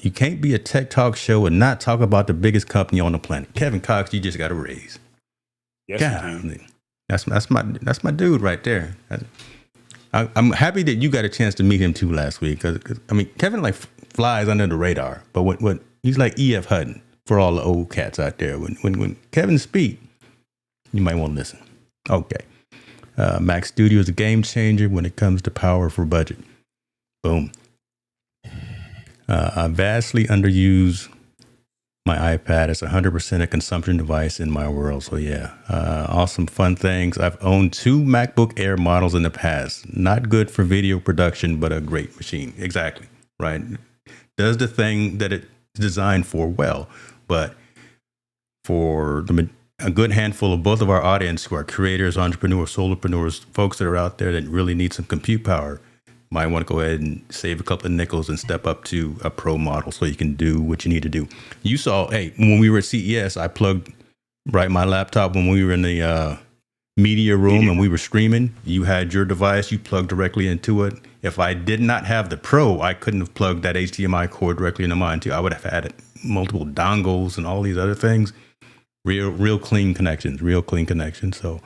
You can't be a tech talk show and not talk about the biggest company on the planet. Kevin Cox, you just got a raise. Yes, God, that's my dude right there. I'm happy that you got a chance to meet him too last week, because Kevin like flies under the radar, but when he's like E.F. Hutton for all the old cats out there. When Kevin speak, you might want to listen. Okay, Mac Studio is a game changer when it comes to power for budget. Boom. I vastly underuse my iPad. It's 100% a consumption device in my world. So yeah, awesome, fun things. I've owned 2 MacBook Air models in the past. Not good for video production, but a great machine. Exactly, right? Does the thing that it's designed for well, but for a good handful of both of our audience who are creators, entrepreneurs, solopreneurs, folks that are out there that really need some compute power, might want to go ahead and save a couple of nickels and step up to a pro model so you can do what you need to do. You saw, when we were at CES, I plugged my laptop when we were in the media room and we were streaming. You had your device, you plugged directly into it. If I did not have the Pro, I couldn't have plugged that HDMI cord directly into mine too. I would have had multiple dongles and all these other things. Real clean connections. So,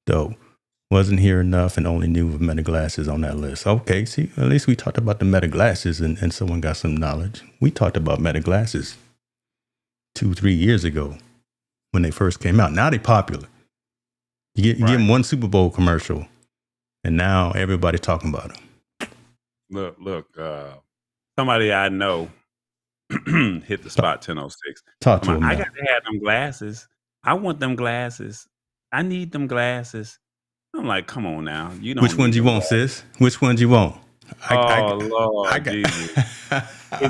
dope. Wasn't here enough and only knew of Meta Glasses on that list. Okay, see, at least we talked about the Meta Glasses and someone got some knowledge. We talked about Meta Glasses 2-3 years ago when they first came out. Now they're popular. You give them one Super Bowl commercial, and now everybody's talking about them. Look, somebody I know hit the spot 1006. Talk to him. I got to have them glasses. I want them glasses. I need them glasses. I'm like, come on now. You don't. Which ones you want, sis? Which ones you want? Lord, Jesus.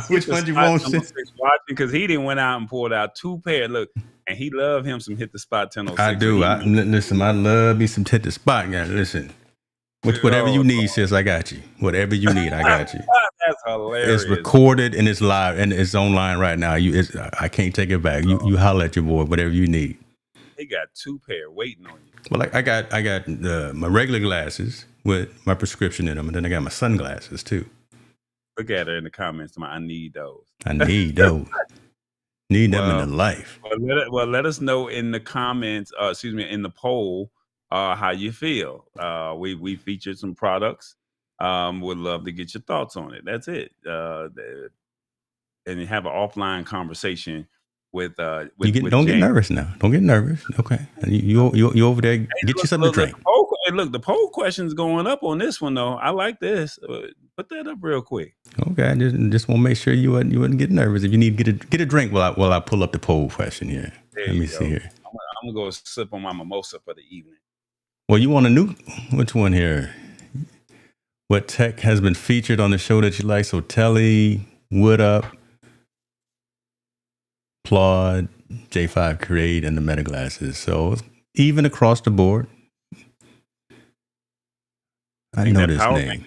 Which ones you want, sis? Watching, because he didn't went out and pulled out 2 pair. Look, and he loved him some hit the spot 1006. I do. Listen, I love me some hit the spot, guys. Listen, whatever you need, sis, I got you. Whatever you need, I got you. That's hilarious. It's recorded and it's live and it's online right now. I can't take it back. You holler at your boy, whatever you need. He got 2 pair waiting on you. Well, I got my regular glasses with my prescription in them, and then I got my sunglasses too. Look at her in the comments. I need those. I need those. Need them in the Well, life. let us know in the comments. Excuse me, in the poll, how you feel. We featured some products. Would love to get your thoughts on it. That's it. And have an offline conversation with Don't get James. nervous now. Don't get nervous. Okay, you over there. Get you something to drink. The poll question's going up on this one though. I like this. Put that up real quick. Okay, I just want to make sure you wouldn't get nervous. If you need to get a drink while I pull up the poll question here. There Let me you see go. here. I'm gonna go sip on my mimosa for the evening. Well, you want a new which one here? What tech has been featured on the show that you like? So Telly, Wood Up, Claude, J5 Create, and the Meta glasses. So it's even across the board. I know this name.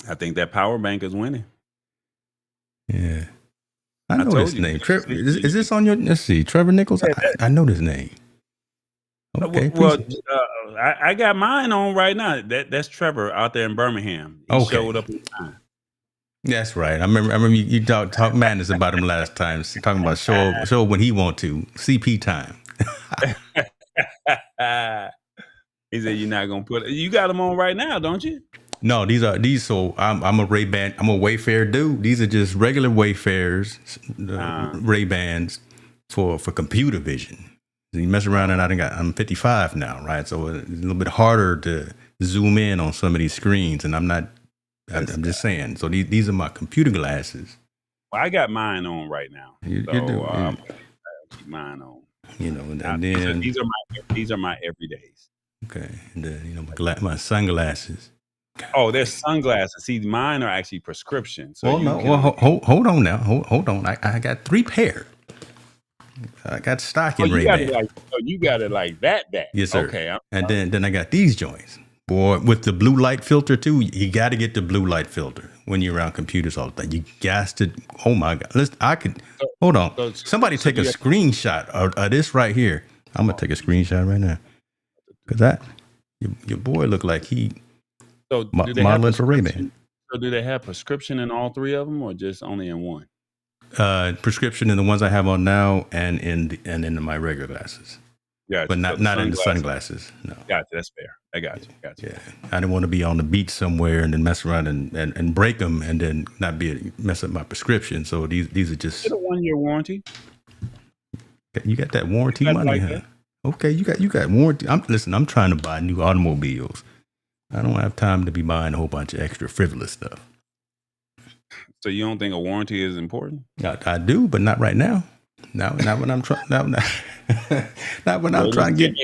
I think that power bank is winning. Yeah. I know this name. Is this on your, let's see, Trevor Nichols? I know this name. Okay. Well, I got mine on right now. That's Trevor out there in Birmingham. He showed up in time. That's right. I remember you talk madness about him last time. Talking about show when he want to. CP time. He said you're not gonna put it. You got them on right now, don't you? No, these. So I'm a Ray-Ban. I'm a Wayfair dude. These are just regular Wayfarers, Ray-Bans for computer vision. You mess around and I'm 55 now, right? So it's a little bit harder to zoom in on some of these screens, and I'm just saying. So these are my computer glasses. Well, I got mine on right now. You do. I'll keep mine on. You know, and then these are my everydays. Okay, and then my sunglasses. Oh, there's sunglasses. See, mine are actually prescription. So hold on now. Hold on. I got 3 pair. I got stock in Ray-Ban. You got it like that. Yes, sir. Okay. And then I got these joints. Boy, with the blue light filter too. You got to get the blue light filter when you're around computers all the time. You got to. Oh my God! Hold on. Somebody take a screenshot of this right here. I'm gonna take a screenshot right now. Cause your boy look like he modeling for Ray-Ban. So do they have prescription in all 3 of them, or just only in one? Prescription in the ones I have on now, and in my regular glasses. Yeah, but not in the sunglasses. No. Gotcha. That's fair. I got you. Yeah, I didn't want to be on the beach somewhere and then mess around and break them and then not mess up my prescription. So these are just. Is it a 1-year warranty? You got that warranty money, huh? Okay, you got warranty. I'm trying to buy new automobiles. I don't have time to be buying a whole bunch of extra frivolous stuff. So you don't think a warranty is important? I do, but not right now. Not when I'm trying. Not when I'm trying to get.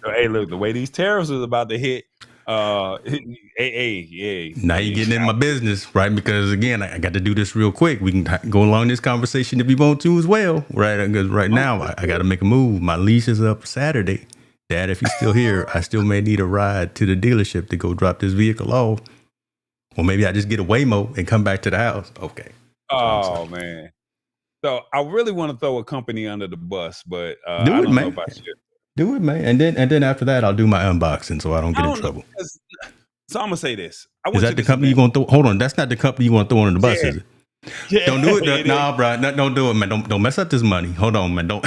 Hey, look, the way these tariffs is about to hit. Now you're getting in my business, right? Because again, I got to do this real quick. We can go along this conversation if you want to as well, right? Because right now I got to make a move. My lease is up Saturday. Dad, if you're still here, I still may need a ride to the dealership to go drop this vehicle off. Or maybe I just get a Waymo and come back to the house. Okay. Oh man. So I really want to throw a company under the bus, but I don't know if I should. Do it, man. And then after that, I'll do my unboxing so I don't get in trouble. So I'm gonna say this. Is that the company you're gonna throw? Hold on, that's not the company you want to throw under the bus, is it? Yeah. Don't do it. Nah, bro. Don't do it, man. Don't mess up this money. Hold on, man. Don't.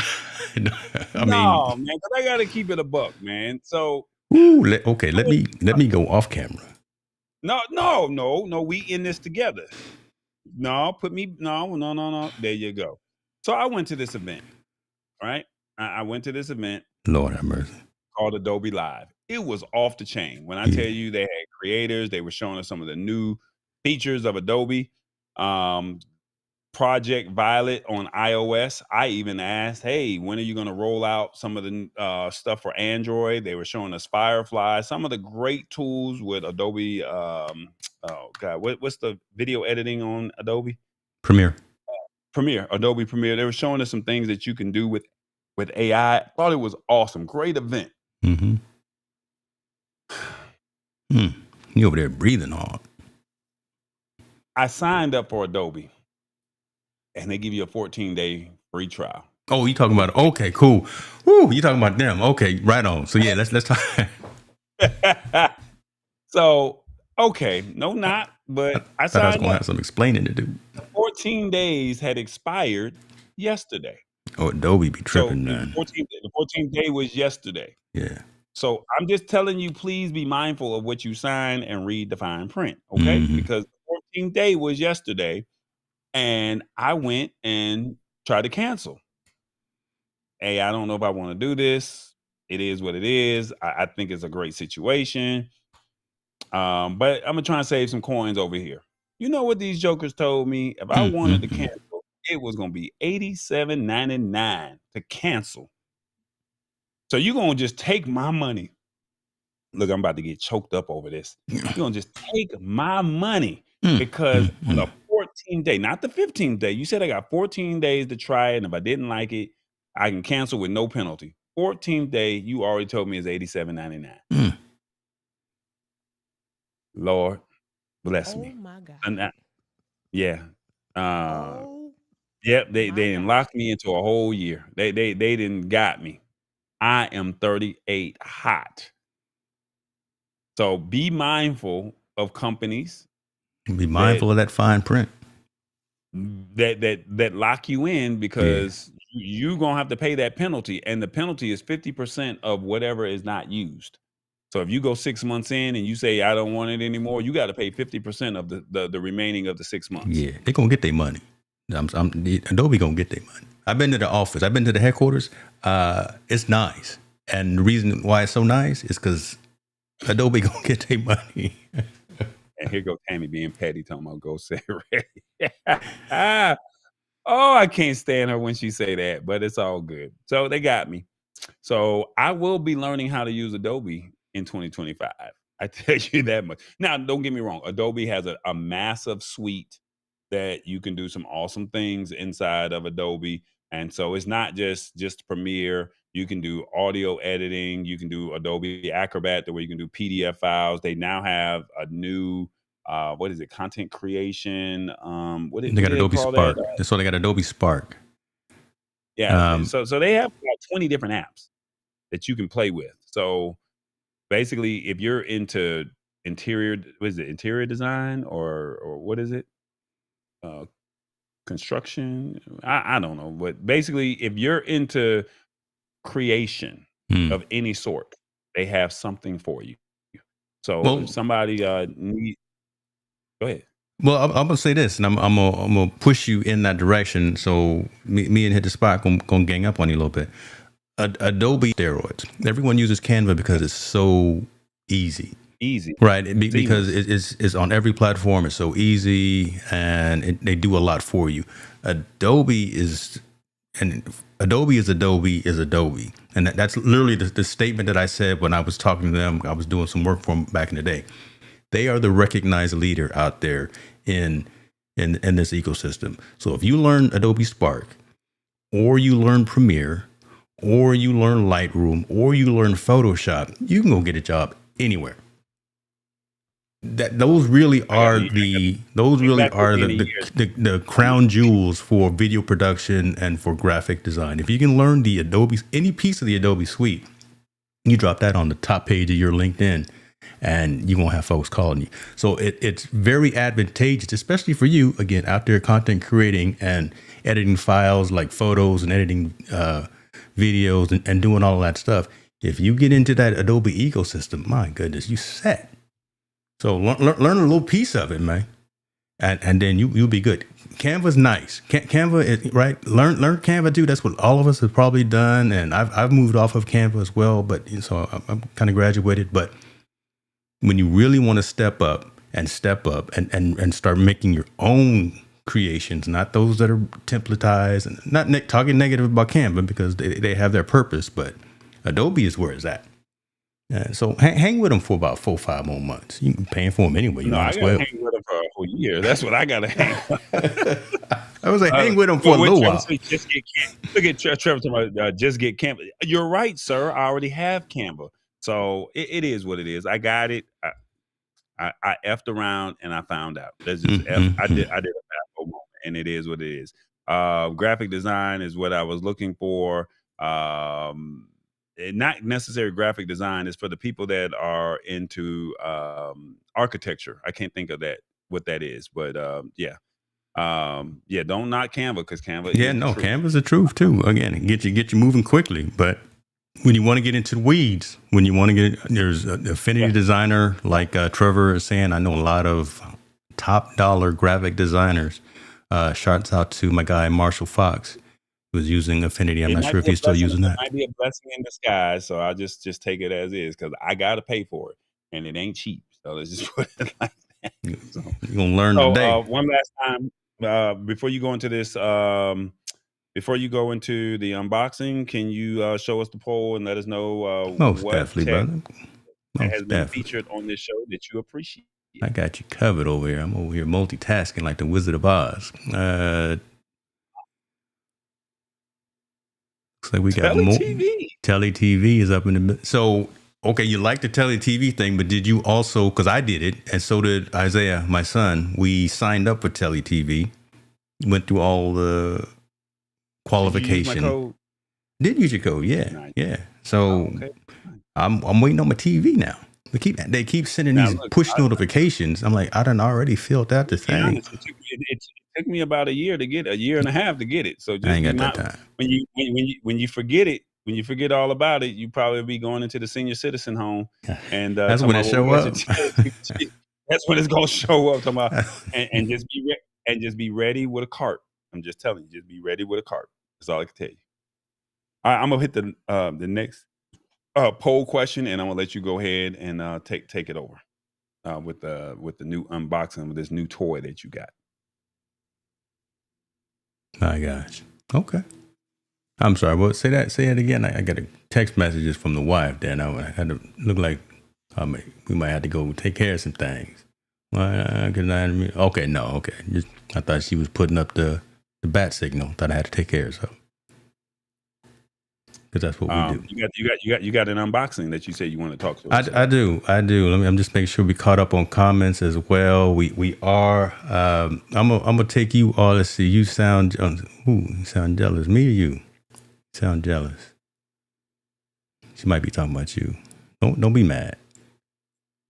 Man, because I gotta keep it a buck, man. So. Okay. Let me go off camera. No. We in this together. No. There you go. So I went to this event, right? I went to this event. Lord have mercy. Called Adobe Live. It was off the chain. When I tell you they had creators, they were showing us some of the new features of Adobe. Project Violet on iOS. I even asked, hey, when are you going to roll out some of the stuff for Android? They were showing us Firefly, some of the great tools with Adobe. Oh God, what's the video editing on Adobe? Premiere, Adobe Premiere. They were showing us some things that you can do with AI. I thought it was awesome. Great event. Mm-hmm. You over there breathing hard. I signed up for Adobe. And they give you a 14-day free trial. Oh, you talking about? Okay, cool. Woo, you talking about them? Okay, right on. So yeah, let's talk. So, okay, no, not, I but I thought I was signed gonna up. have some explaining to do. The 14 days had expired yesterday. Oh, Adobe be So tripping, man. the 14th day was yesterday. Yeah. So I'm just telling you, please be mindful of what you sign and read the fine print, okay? Hmm. Because the 14th day was yesterday, and I went and tried to cancel. Hey, I don't know if I want to do this. It is what it is. I think it's a great situation. But I'm gonna try and save some coins over here. You know what these jokers told me? If I wanted to Mm-hmm. cancel, it was gonna be $87.99 to cancel. So you're gonna just take my money. Look, I'm about to get choked up over this. You're gonna just take my money because on the 14th day, not the 15th day, you said I got 14 days to try it, and if I didn't like it, I can cancel with no penalty. 14th day, you already told me is $87.99. Mm. Lord bless Oh me. my God. And yeah. Uh Oh yep, they my didn't God. lock me into a whole year. They didn't got me. I am 38 hot. So be mindful of companies Be that mindful of that fine print. that lock you in Yeah. because you gonna have to pay that penalty, and the penalty is 50% of whatever is not used. So if you go 6 months in and you say I don't want it anymore, you got to pay 50% of the remaining of the 6 months. Yeah. They gonna get their money. Adobe gonna get their money. I've been to the office. I've been to the headquarters. It's nice, and the reason why it's so nice is because Adobe gonna get their money. And here goes Tammy being petty, talking about go say ready. Oh, I can't stand her when she say that, but it's all good. So they got me. So I will be learning how to use Adobe in 2025. I tell you that much. Now, don't get me wrong. Adobe has a massive suite that you can do some awesome things inside of Adobe. And so it's not just Premiere. You can do audio editing. You can do Adobe Acrobat, the way you can do PDF files. They now have a new what is it? Content creation. They What got do they Adobe call that? Spark. So they got Adobe Spark. Yeah. Um, So they have about 20 different apps that you can play with. So basically, if you're into interior, what is it? Interior design or what is it? Uh, construction. I don't know, but basically, if you're into creation hmm. of any sort, they have something for you. So if Well, somebody need, go ahead. well, I'm gonna say this, and I'm gonna push you in that direction. So me and Hit the Spot gonna gang up on you a little bit. Adobe steroids. Everyone uses Canva because it's so easy, Easy, right? Because seamless. it's on every platform. It's so easy, and they do a lot for you. Adobe is and Adobe is Adobe is Adobe, and that's literally the statement that I said when I was talking to them. I was doing some work for them back in the day. They are the recognized leader out there in in this ecosystem. So if you learn Adobe Spark, or you learn Premiere, or you learn Lightroom, or you learn Photoshop, you can go get a job anywhere. That those Bring really back with are me in a year. the I need crown jewels for video production and for graphic design. If you can learn the Adobe, any piece of the Adobe suite, you drop that on the top page of your LinkedIn, and you won't have folks calling you. So it's very advantageous, especially for you, again, out there content creating and editing files like photos and editing videos and doing all of that stuff. If you get into that Adobe ecosystem, my goodness, you set. So learn a little piece of it, man, and then you'll be good. Canva's nice. Canva is right. Learn Canva too. That's what all of us have probably done, and I've moved off of Canva as well. But so I'm kind of graduated. But when you really want to step up and start making your own creations, not those that are templatized, and not talking negative about Canva because they have their purpose, but Adobe is where it's at. So hang with them for about 4 or 5 more months. You can paying for them anyway. You No, might I as gotta well. hang with them for a whole year. That's what I gotta hang. I was like, hang with them for a What little Trevor while. say, just get Canva. Look at Trevor talking about just get Canva. You're right, sir. I already have Canva. So it is what it is. I got it. I effed around and I found out. That's just F. I did a bad moment, and it is what it is. Graphic design is what I was looking for. Not necessary graphic design is for the people that are into architecture. I can't think of what that is, but yeah. Yeah, don't knock Canva because Canva Yeah, is the no, truth. Canva's the truth too. Again, get you moving quickly. But when you want to get into the weeds, when you want to get, there's an affinity designer like Trevor is saying. I know a lot of top dollar graphic designers. Shouts out to my guy Marshall Fox, who was using Affinity. I'm It not might sure if be a he's still blessing. using It that. might be a blessing in disguise. So I'll just take it as is because I gotta pay for it, and it ain't cheap. So let's just put it like that. You're So, gonna learn today. one last time before you go into this, before you go into the unboxing, can you show us the poll and let us know Most what definitely, tech brother. has Most been definitely. featured on this show that you appreciate? I got you covered over here. I'm over here multitasking like the Wizard of Oz. Looks like we got Telly more. TV. Telly TV is up in the. So, okay, you like the Telly TV thing, but did you also, because I did it, and so did Isaiah, my son, we signed up for Telly TV, went through all the Did you use my qualification. code? Did use your code, yeah. Nice. Yeah. Oh, So okay. I'm waiting on my TV now. They keep sending Now these look, push notifications. I'm like, I done already filled out the to be thing. honest, it took me about a year and a half to get it. So I just ain't be got that not time. when you forget it, when you forget all about it, you probably be going into the senior citizen home and That's talking when it about, well, show we got your up. that's when it's gonna show up. Talking about and just be ready with a cart. I'm just telling you, just be ready with a cart. That's all I can tell you. All right, I'm gonna hit the next poll question, and I'm gonna let you go ahead and take it over with the new unboxing with this new toy that you got. My gosh. Okay. I'm sorry. Well, say it again. I got a text messages from the wife. Then I had to look like we might have to go take care of some things. Okay, no, okay. I thought she was putting up the bat signal. Thought I had to take care of something because that's what we do. You got an unboxing that you said you want to talk to us I do. I'm just making sure we caught up on comments as well. We are. I'm gonna take you all. Let's see. You sound jealous. Me or you? Sound jealous. She might be talking about you. Don't be mad.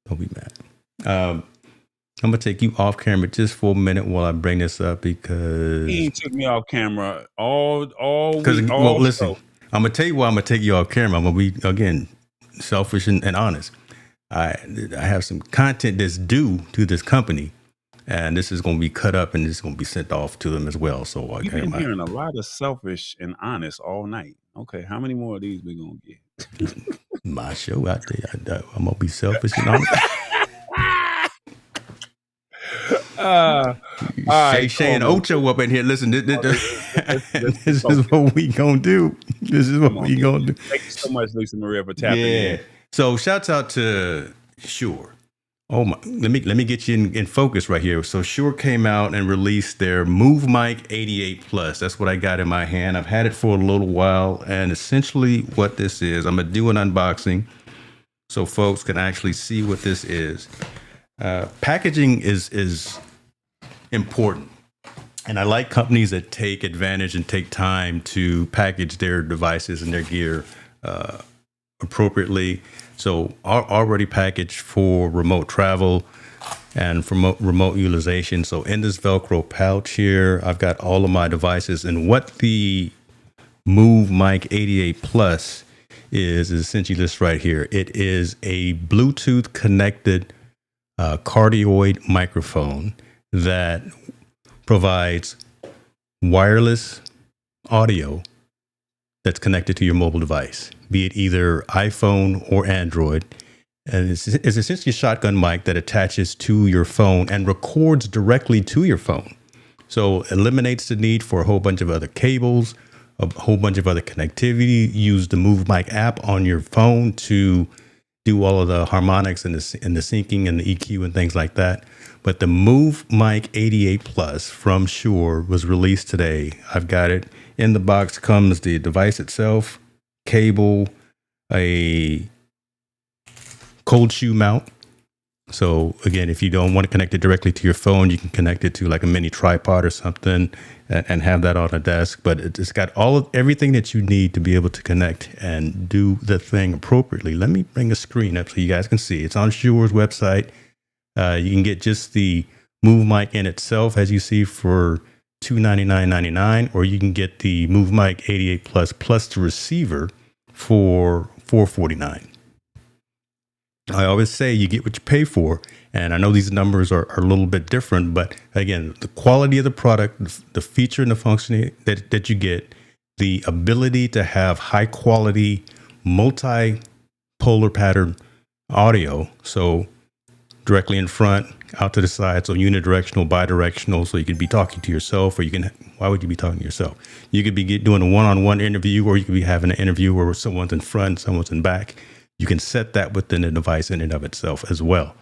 Don't be mad. I'm gonna take you off camera just for a minute while I bring this up because he took me off camera all because week. well, listen. I'm gonna tell you why I'm gonna take you off camera. I'm gonna be again selfish and honest. I have some content that's due to this company, and this is gonna be cut up and it's gonna be sent off to them as well. So You've been hearing a lot of selfish and honest all night. Okay, how many more of these we gonna get? My show out there. I'm gonna be selfish and honest. Shay and Ocho up in here. Listen, this is what we gonna do. This is what we gonna do. Thank you so much, Lisa Maria, for tapping in. So shouts out to Shure. Oh my, let me get you in focus right here. So Shure came out and released their Move Mic 88 Plus. That's what I got in my hand. I've had it for a little while, and essentially what this is, I'm gonna do an unboxing so folks can actually see what this is. Packaging is important, and I like companies that take advantage and take time to package their devices and their gear appropriately. So already packaged for remote travel and for remote utilization. So in this Velcro pouch here, I've got all of my devices, and what the Move Mic 88 Plus is essentially this right here. It is a Bluetooth connected cardioid microphone that provides wireless audio that's connected to your mobile device, be it either iPhone or Android. And it's essentially a shotgun mic that attaches to your phone and records directly to your phone. So eliminates the need for a whole bunch of other cables, a whole bunch of other connectivity. Use the Move Mic app on your phone to do all of the harmonics and the syncing and the EQ and things like that. But the Move Mic 88 Plus from Shure was released today. I've got it. In the box comes the device itself, cable, a cold shoe mount, So again, if you don't want to connect it directly to your phone, you can connect it to like a mini tripod or something and have that on a desk. But it's got everything that you need to be able to connect and do the thing appropriately. Let me bring a screen up so you guys can see. It's on Shure's website. You can get just the Move Mic in itself, as you see, for $299.99, or you can get the Move Mic 88 plus the receiver for $449. I always say you get what you pay for. And I know these numbers are a little bit different, but again, the quality of the product, the feature and the function that you get, the ability to have high quality, multi-polar pattern audio. So directly in front, out to the side, so unidirectional, bidirectional, so you could be talking to yourself, or why would you be talking to yourself? You could be doing a one-on-one interview, or you could be having an interview where someone's in front, someone's in back. You can set that within the device in and of itself as well.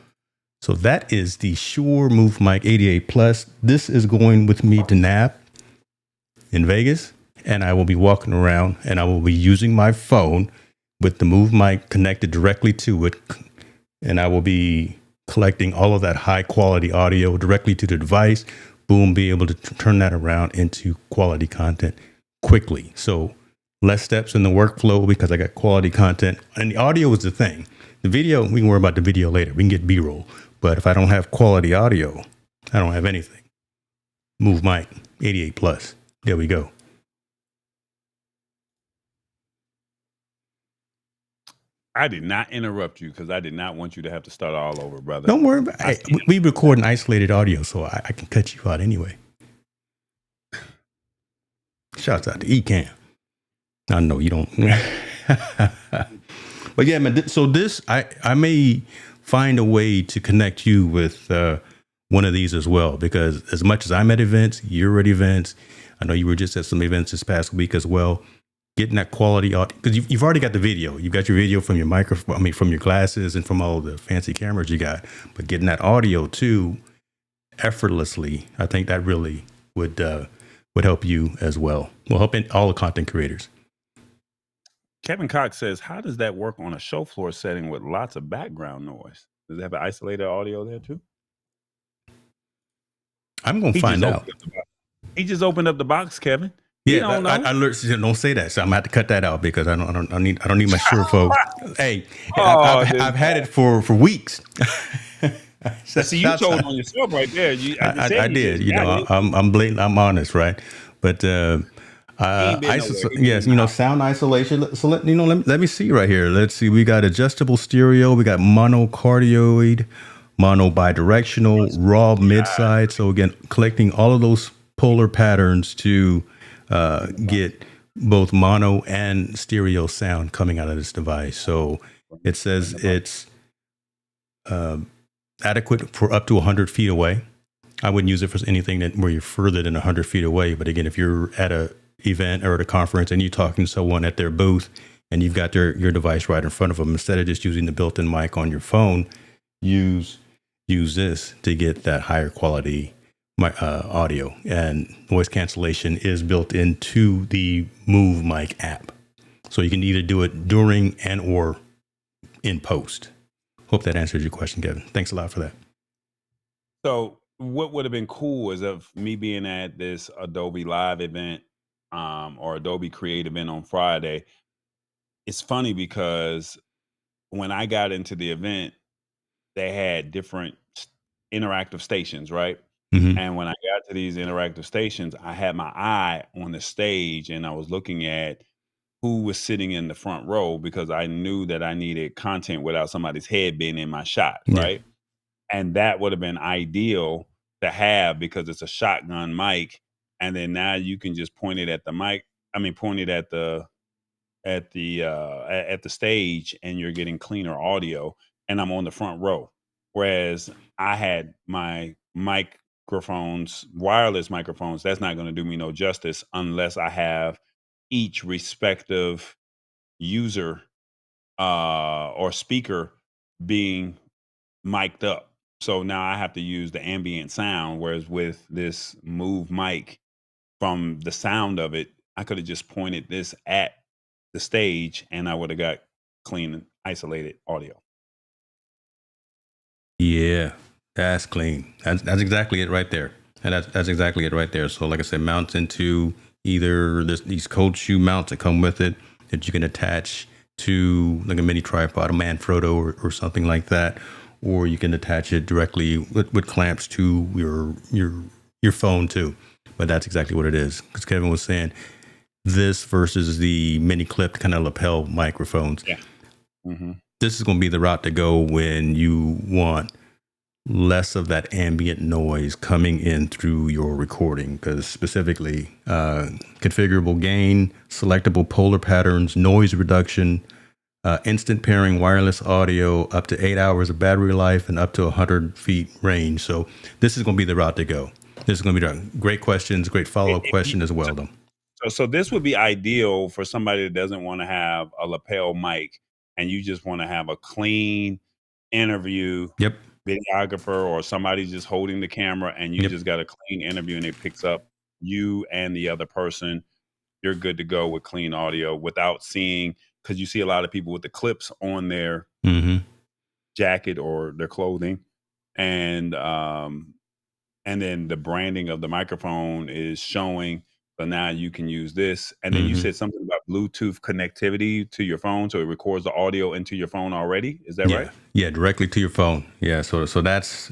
So that is the Shure Move Mic 88 Plus. This is going with me to NAB in Vegas, and I will be walking around, and I will be using my phone with the Move Mic connected directly to it, and I will be collecting all of that high quality audio directly to the device. Boom, be able to turn that around into quality content quickly. So less steps in the workflow because I got quality content. And the audio is the thing. The video, we can worry about the video later. We can get B-roll. But if I don't have quality audio, I don't have anything. Move Mic 88 Plus. There we go. I did not interrupt you because I did not want you to have to start all over, brother. Don't worry about it. We record an isolated audio, so I can cut you out anyway. Shouts out to Ecamm. I know you don't. But yeah, man. So this, I may find a way to connect you with one of these as well, because as much as I'm at events, you're at events. I know you were just at some events this past week as well. Getting that quality audio, because you've already got the video. You've got your video from your microphone, from your glasses and from all the fancy cameras you got. But getting that audio too, effortlessly, I think that really would help you as well. Will help all the content creators. Kevin Cox says, how does that work on a show floor setting with lots of background noise? Does it have isolated audio there too? I'm going to find out. He just opened up the box, Kevin. Yeah, I don't say that. So I'm gonna have to cut that out because I don't need my Shure folks. Hey, I've had it for weeks. See, you told on yourself right there. I did. You know, I'm blatant. I'm honest, right? But yes, sound isolation. So let me see right here. Let's see. We got adjustable stereo. We got monocardioid, mono bidirectional, raw mid-side. So again, collecting all of those polar patterns to get both mono and stereo sound coming out of this device. So it says it's adequate for up to 100 feet away. I wouldn't use it for anything where you're further than 100 feet away. But again, if you're at a event or at a conference and you're talking to someone at their booth and you've got your device right in front of them, instead of just using the built-in mic on your phone, use this to get that higher quality audio. And noise cancellation is built into the Move Mic app, so you can either do it during and or in post. Hope that answers your question, Kevin. Thanks a lot for that. So what would have been cool is of me being at this Adobe Live event or Adobe Create event on Friday. It's funny because when I got into the event, they had different interactive stations, right? Mm-hmm. And when I got to these interactive stations, I had my eye on the stage and I was looking at who was sitting in the front row because I knew that I needed content without somebody's head being in my shot, right? Yeah. And that would have been ideal to have because it's a shotgun mic. And then now you can just point it at the mic. Point it at the stage and you're getting cleaner audio, and I'm on the front row. Whereas I had my wireless microphones, that's not going to do me no justice unless I have each respective user or speaker being mic'd up. So now I have to use the ambient sound, whereas with this Move Mic, from the sound of it, I could have just pointed this at the stage and I would have got clean and isolated audio. Yeah, that's clean. That's exactly it right there. And that's exactly it right there. So like I said, mounts into either these cold shoe mounts that come with it that you can attach to like a mini tripod, a Manfrotto or something like that, or you can attach it directly with clamps to your phone too. But that's exactly what it is. Because Kevin was saying this versus the mini clipped kind of lapel microphones. Yeah. Mm-hmm. This is going to be the route to go when you want less of that ambient noise coming in through your recording, because specifically configurable gain, selectable polar patterns, noise reduction, instant pairing wireless audio, up to 8 hours of battery life, and up to 100 feet range. So this is going to be the route to go. This is going to be great questions, great follow-up question as well, though. So this would be ideal for somebody that doesn't want to have a lapel mic and you just want to have a clean interview. Yep. Videographer or somebody just holding the camera and you just got a clean interview and it picks up you and the other person. You're good to go with clean audio without seeing, because you see a lot of people with the clips on their jacket or their clothing, and then the branding of the microphone is showing. So now you can use this. And then you said something about Bluetooth connectivity to your phone, so it records the audio into your phone already. Is that right? Yeah, directly to your phone. Yeah, so that's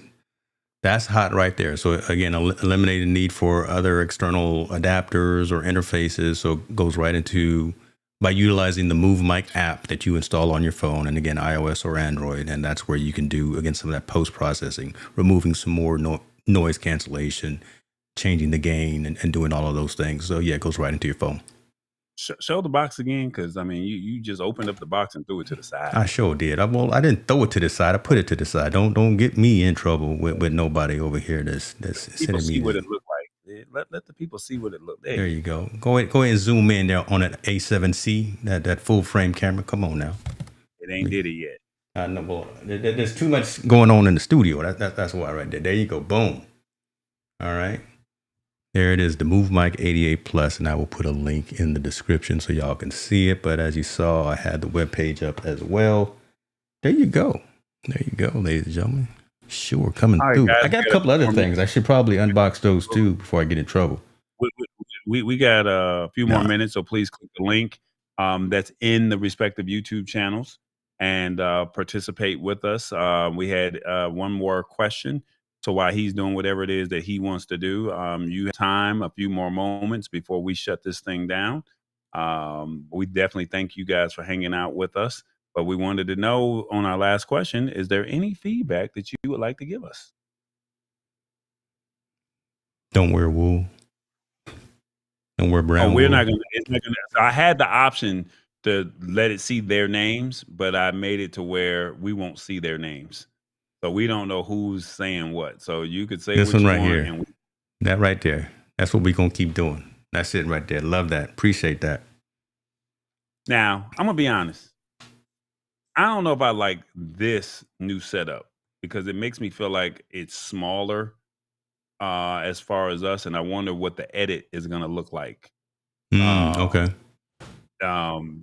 hot right there. So again, eliminating the need for other external adapters or interfaces. So it goes right into by utilizing the Move Mic app that you install on your phone, and again, iOS or Android, and that's where you can do again some of that post processing, removing some more noise cancellation, changing the gain, and doing all of those things. So yeah, it goes right into your phone. Show the box again, because I mean, you just opened up the box and threw it to the side. I sure did. I didn't throw it to the side. I put it to the side. Don't get me in trouble with nobody over here that's People sending me. see what it looked like. Let the people see what it looked like. There you go. Go ahead and zoom in there on that A7C, that full frame camera. Come on now. It ain't did it yet. I know. Well, there's too much going on in the studio. That's why right there. There you go. Boom. All right. There it is, the Move Mic 88 Plus, and I will put a link in the description so y'all can see it. But as you saw, I had the webpage up as well. There you go. There you go, ladies and gentlemen. Sure, coming through. Guys, I got a couple other things. I should probably unbox those too before I get in trouble. We got a few more minutes, so please click the link that's in the respective YouTube channels and participate with us. We had one more question. So while he's doing whatever it is that he wants to do, you have time, a few more moments before we shut this thing down. We definitely thank you guys for hanging out with us. But we wanted to know on our last question, is there any feedback that you would like to give us? Don't wear wool. Don't wear brown we're wool. not gonna. I had the option to let it see their names, but I made it to where we won't see their names. So we don't know who's saying what. So you could say this what one you right want, here. and that right there. That's what we're going to keep doing. That's it right there. Love that. Appreciate that. Now, I'm going to be honest. I don't know if I like this new setup because it makes me feel like it's smaller as far as us. And I wonder what the edit is going to look like. Okay.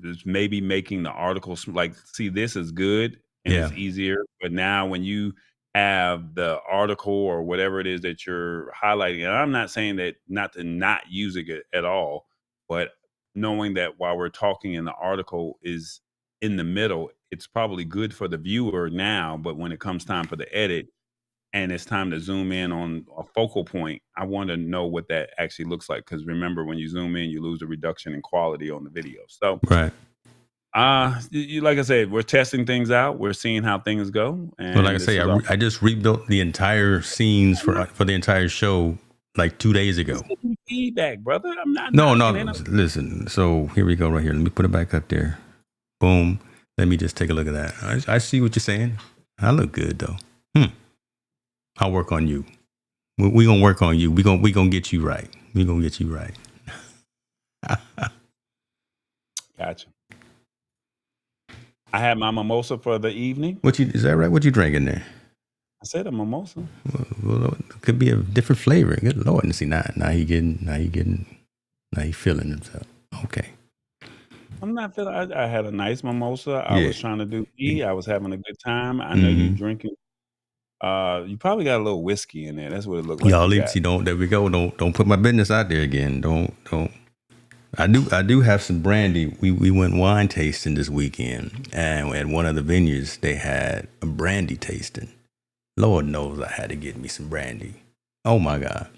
Just maybe making the articles like, see, this is good and it's easier. But now when you have the article or whatever it is that you're highlighting, and I'm not saying that not to not using it at all, but knowing that while we're talking in the article is in the middle, it's probably good for the viewer now. But when it comes time for the edit and it's time to zoom in on a focal point, I want to know what that actually looks like. Because remember, when you zoom in, you lose the reduction in quality on the video. So, right. Like I said, we're testing things out. We're seeing how things go. And well, like I say, I just rebuilt the entire scenes for the entire show like 2 days ago. Feedback, brother. I'm not. No. Listen. So here we go. Right here. Let me put it back up there. Boom. Let me just take a look at that. I see what you're saying. I look good though. I'll work on you. We're gonna work on you. We're gonna get you right. We're gonna get you right. Gotcha. I had my mimosa for the evening. Is that right? What you drinking there? I said a mimosa. Well, it could be a different flavor. Good Lord. And see, now he feeling himself. Okay. I'm not feeling. I had a nice mimosa. I was trying to do tea. I was having a good time. I know you're drinking You probably got a little whiskey in there. That's what it looked like Y'all you leave. got. See, don't. There we go. Don't put my business out there again. Don't. I do have some brandy. We went wine tasting this weekend, and at one of the vineyards they had a brandy tasting. Lord knows I had to get me some brandy. Oh my God,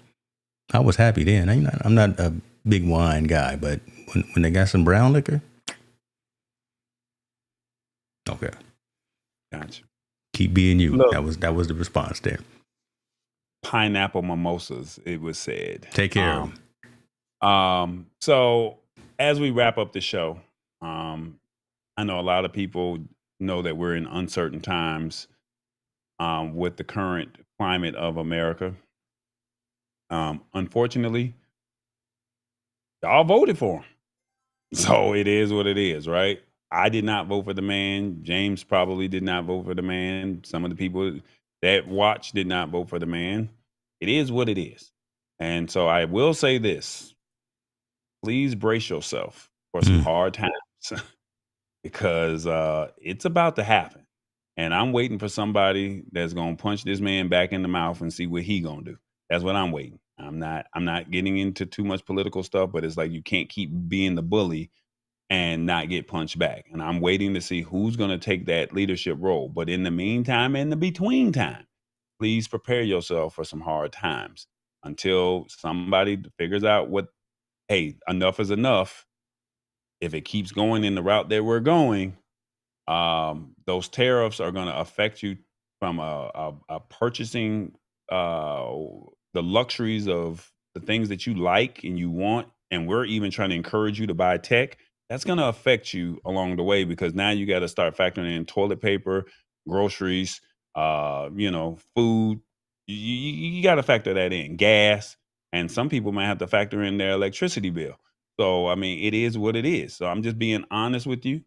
I was happy then. I'm not a big wine guy, but when they got some brown liquor, okay, Gotcha. keep being you. Look, That was the response there. pineapple mimosas, it was said. Take care of them. So as we wrap up the show, I know a lot of people know that we're in uncertain times with the current climate of America. Unfortunately, y'all voted for him. So it is what it is, right? I did not vote for the man. James probably did not vote for the man. Some of the people that watch did not vote for the man. It is what it is. And so I will say this, please brace yourself for some Mm. hard times because it's about to happen. And I'm waiting for somebody that's gonna punch this man back in the mouth and see what he gonna do. That's what I'm waiting. I'm not getting into too much political stuff, but it's like you can't keep being the bully and not get punched back. And I'm waiting to see who's gonna take that leadership role. But in the meantime, in the between time, please prepare yourself for some hard times until somebody figures out what, hey, enough is enough. If it keeps going in the route that we're going, those tariffs are going to affect you from a purchasing the luxuries of the things that you like and you want. And we're even trying to encourage you to buy tech. That's going to affect you along the way because now you got to start factoring in toilet paper, groceries, food. You got to factor that in, gas. And some people might have to factor in their electricity bill. So, I mean, it is what it is. So I'm just being honest with you.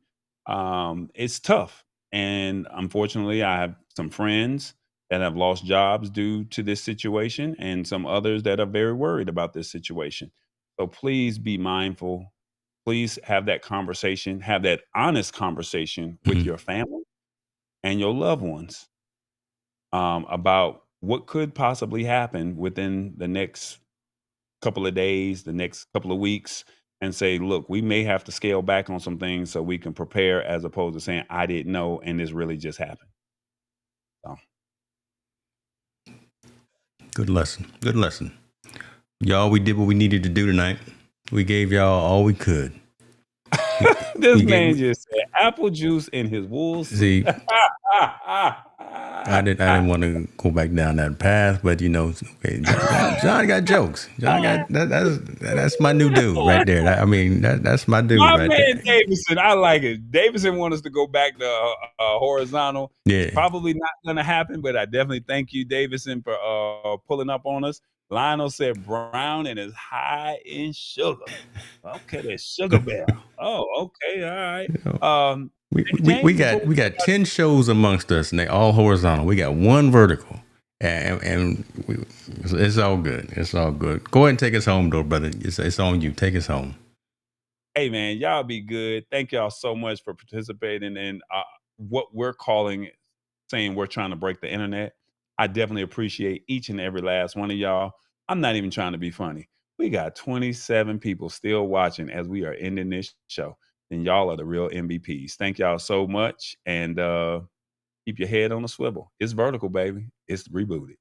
It's tough. And unfortunately, I have some friends that have lost jobs due to this situation and some others that are very worried about this situation. So please be mindful. Please have that conversation, have that honest conversation with Mhm. your family and your loved ones about what could possibly happen within the next couple of days, the next couple of weeks, and say, look, we may have to scale back on some things so we can prepare as opposed to saying, I didn't know and this really just happened. So Good lesson. Good lesson. Y'all, we did what we needed to do tonight. We gave y'all all we could. this We man gave. just said apple juice in his wool suit. See, I didn't want to go back down that path, but okay, John got jokes. John got that's my new dude right there. That's my dude My right man there. Davison, I like it. Davison wants us to go back to horizontal. It's Yeah, probably not going to happen, but I definitely thank you, Davison, for pulling up on us. Lionel said brown and is high in sugar. Okay, that's Sugar Bear. Oh, okay, all right. you know, Um, we James, before got we got 10 shows amongst us, and they all horizontal. We got one vertical, and it's all good. It's all good. Go ahead and take us home, though, brother. It's on you. Take us home. hey man, y'all be good. Thank y'all so much for participating in what we're calling saying we're trying to break the internet. I definitely appreciate each and every last one of y'all. I'm not even trying to be funny. We got 27 people still watching as we are ending this show. And y'all are the real MVPs. Thank y'all so much. And keep your head on a swivel. It's vertical, baby. It's rebooted.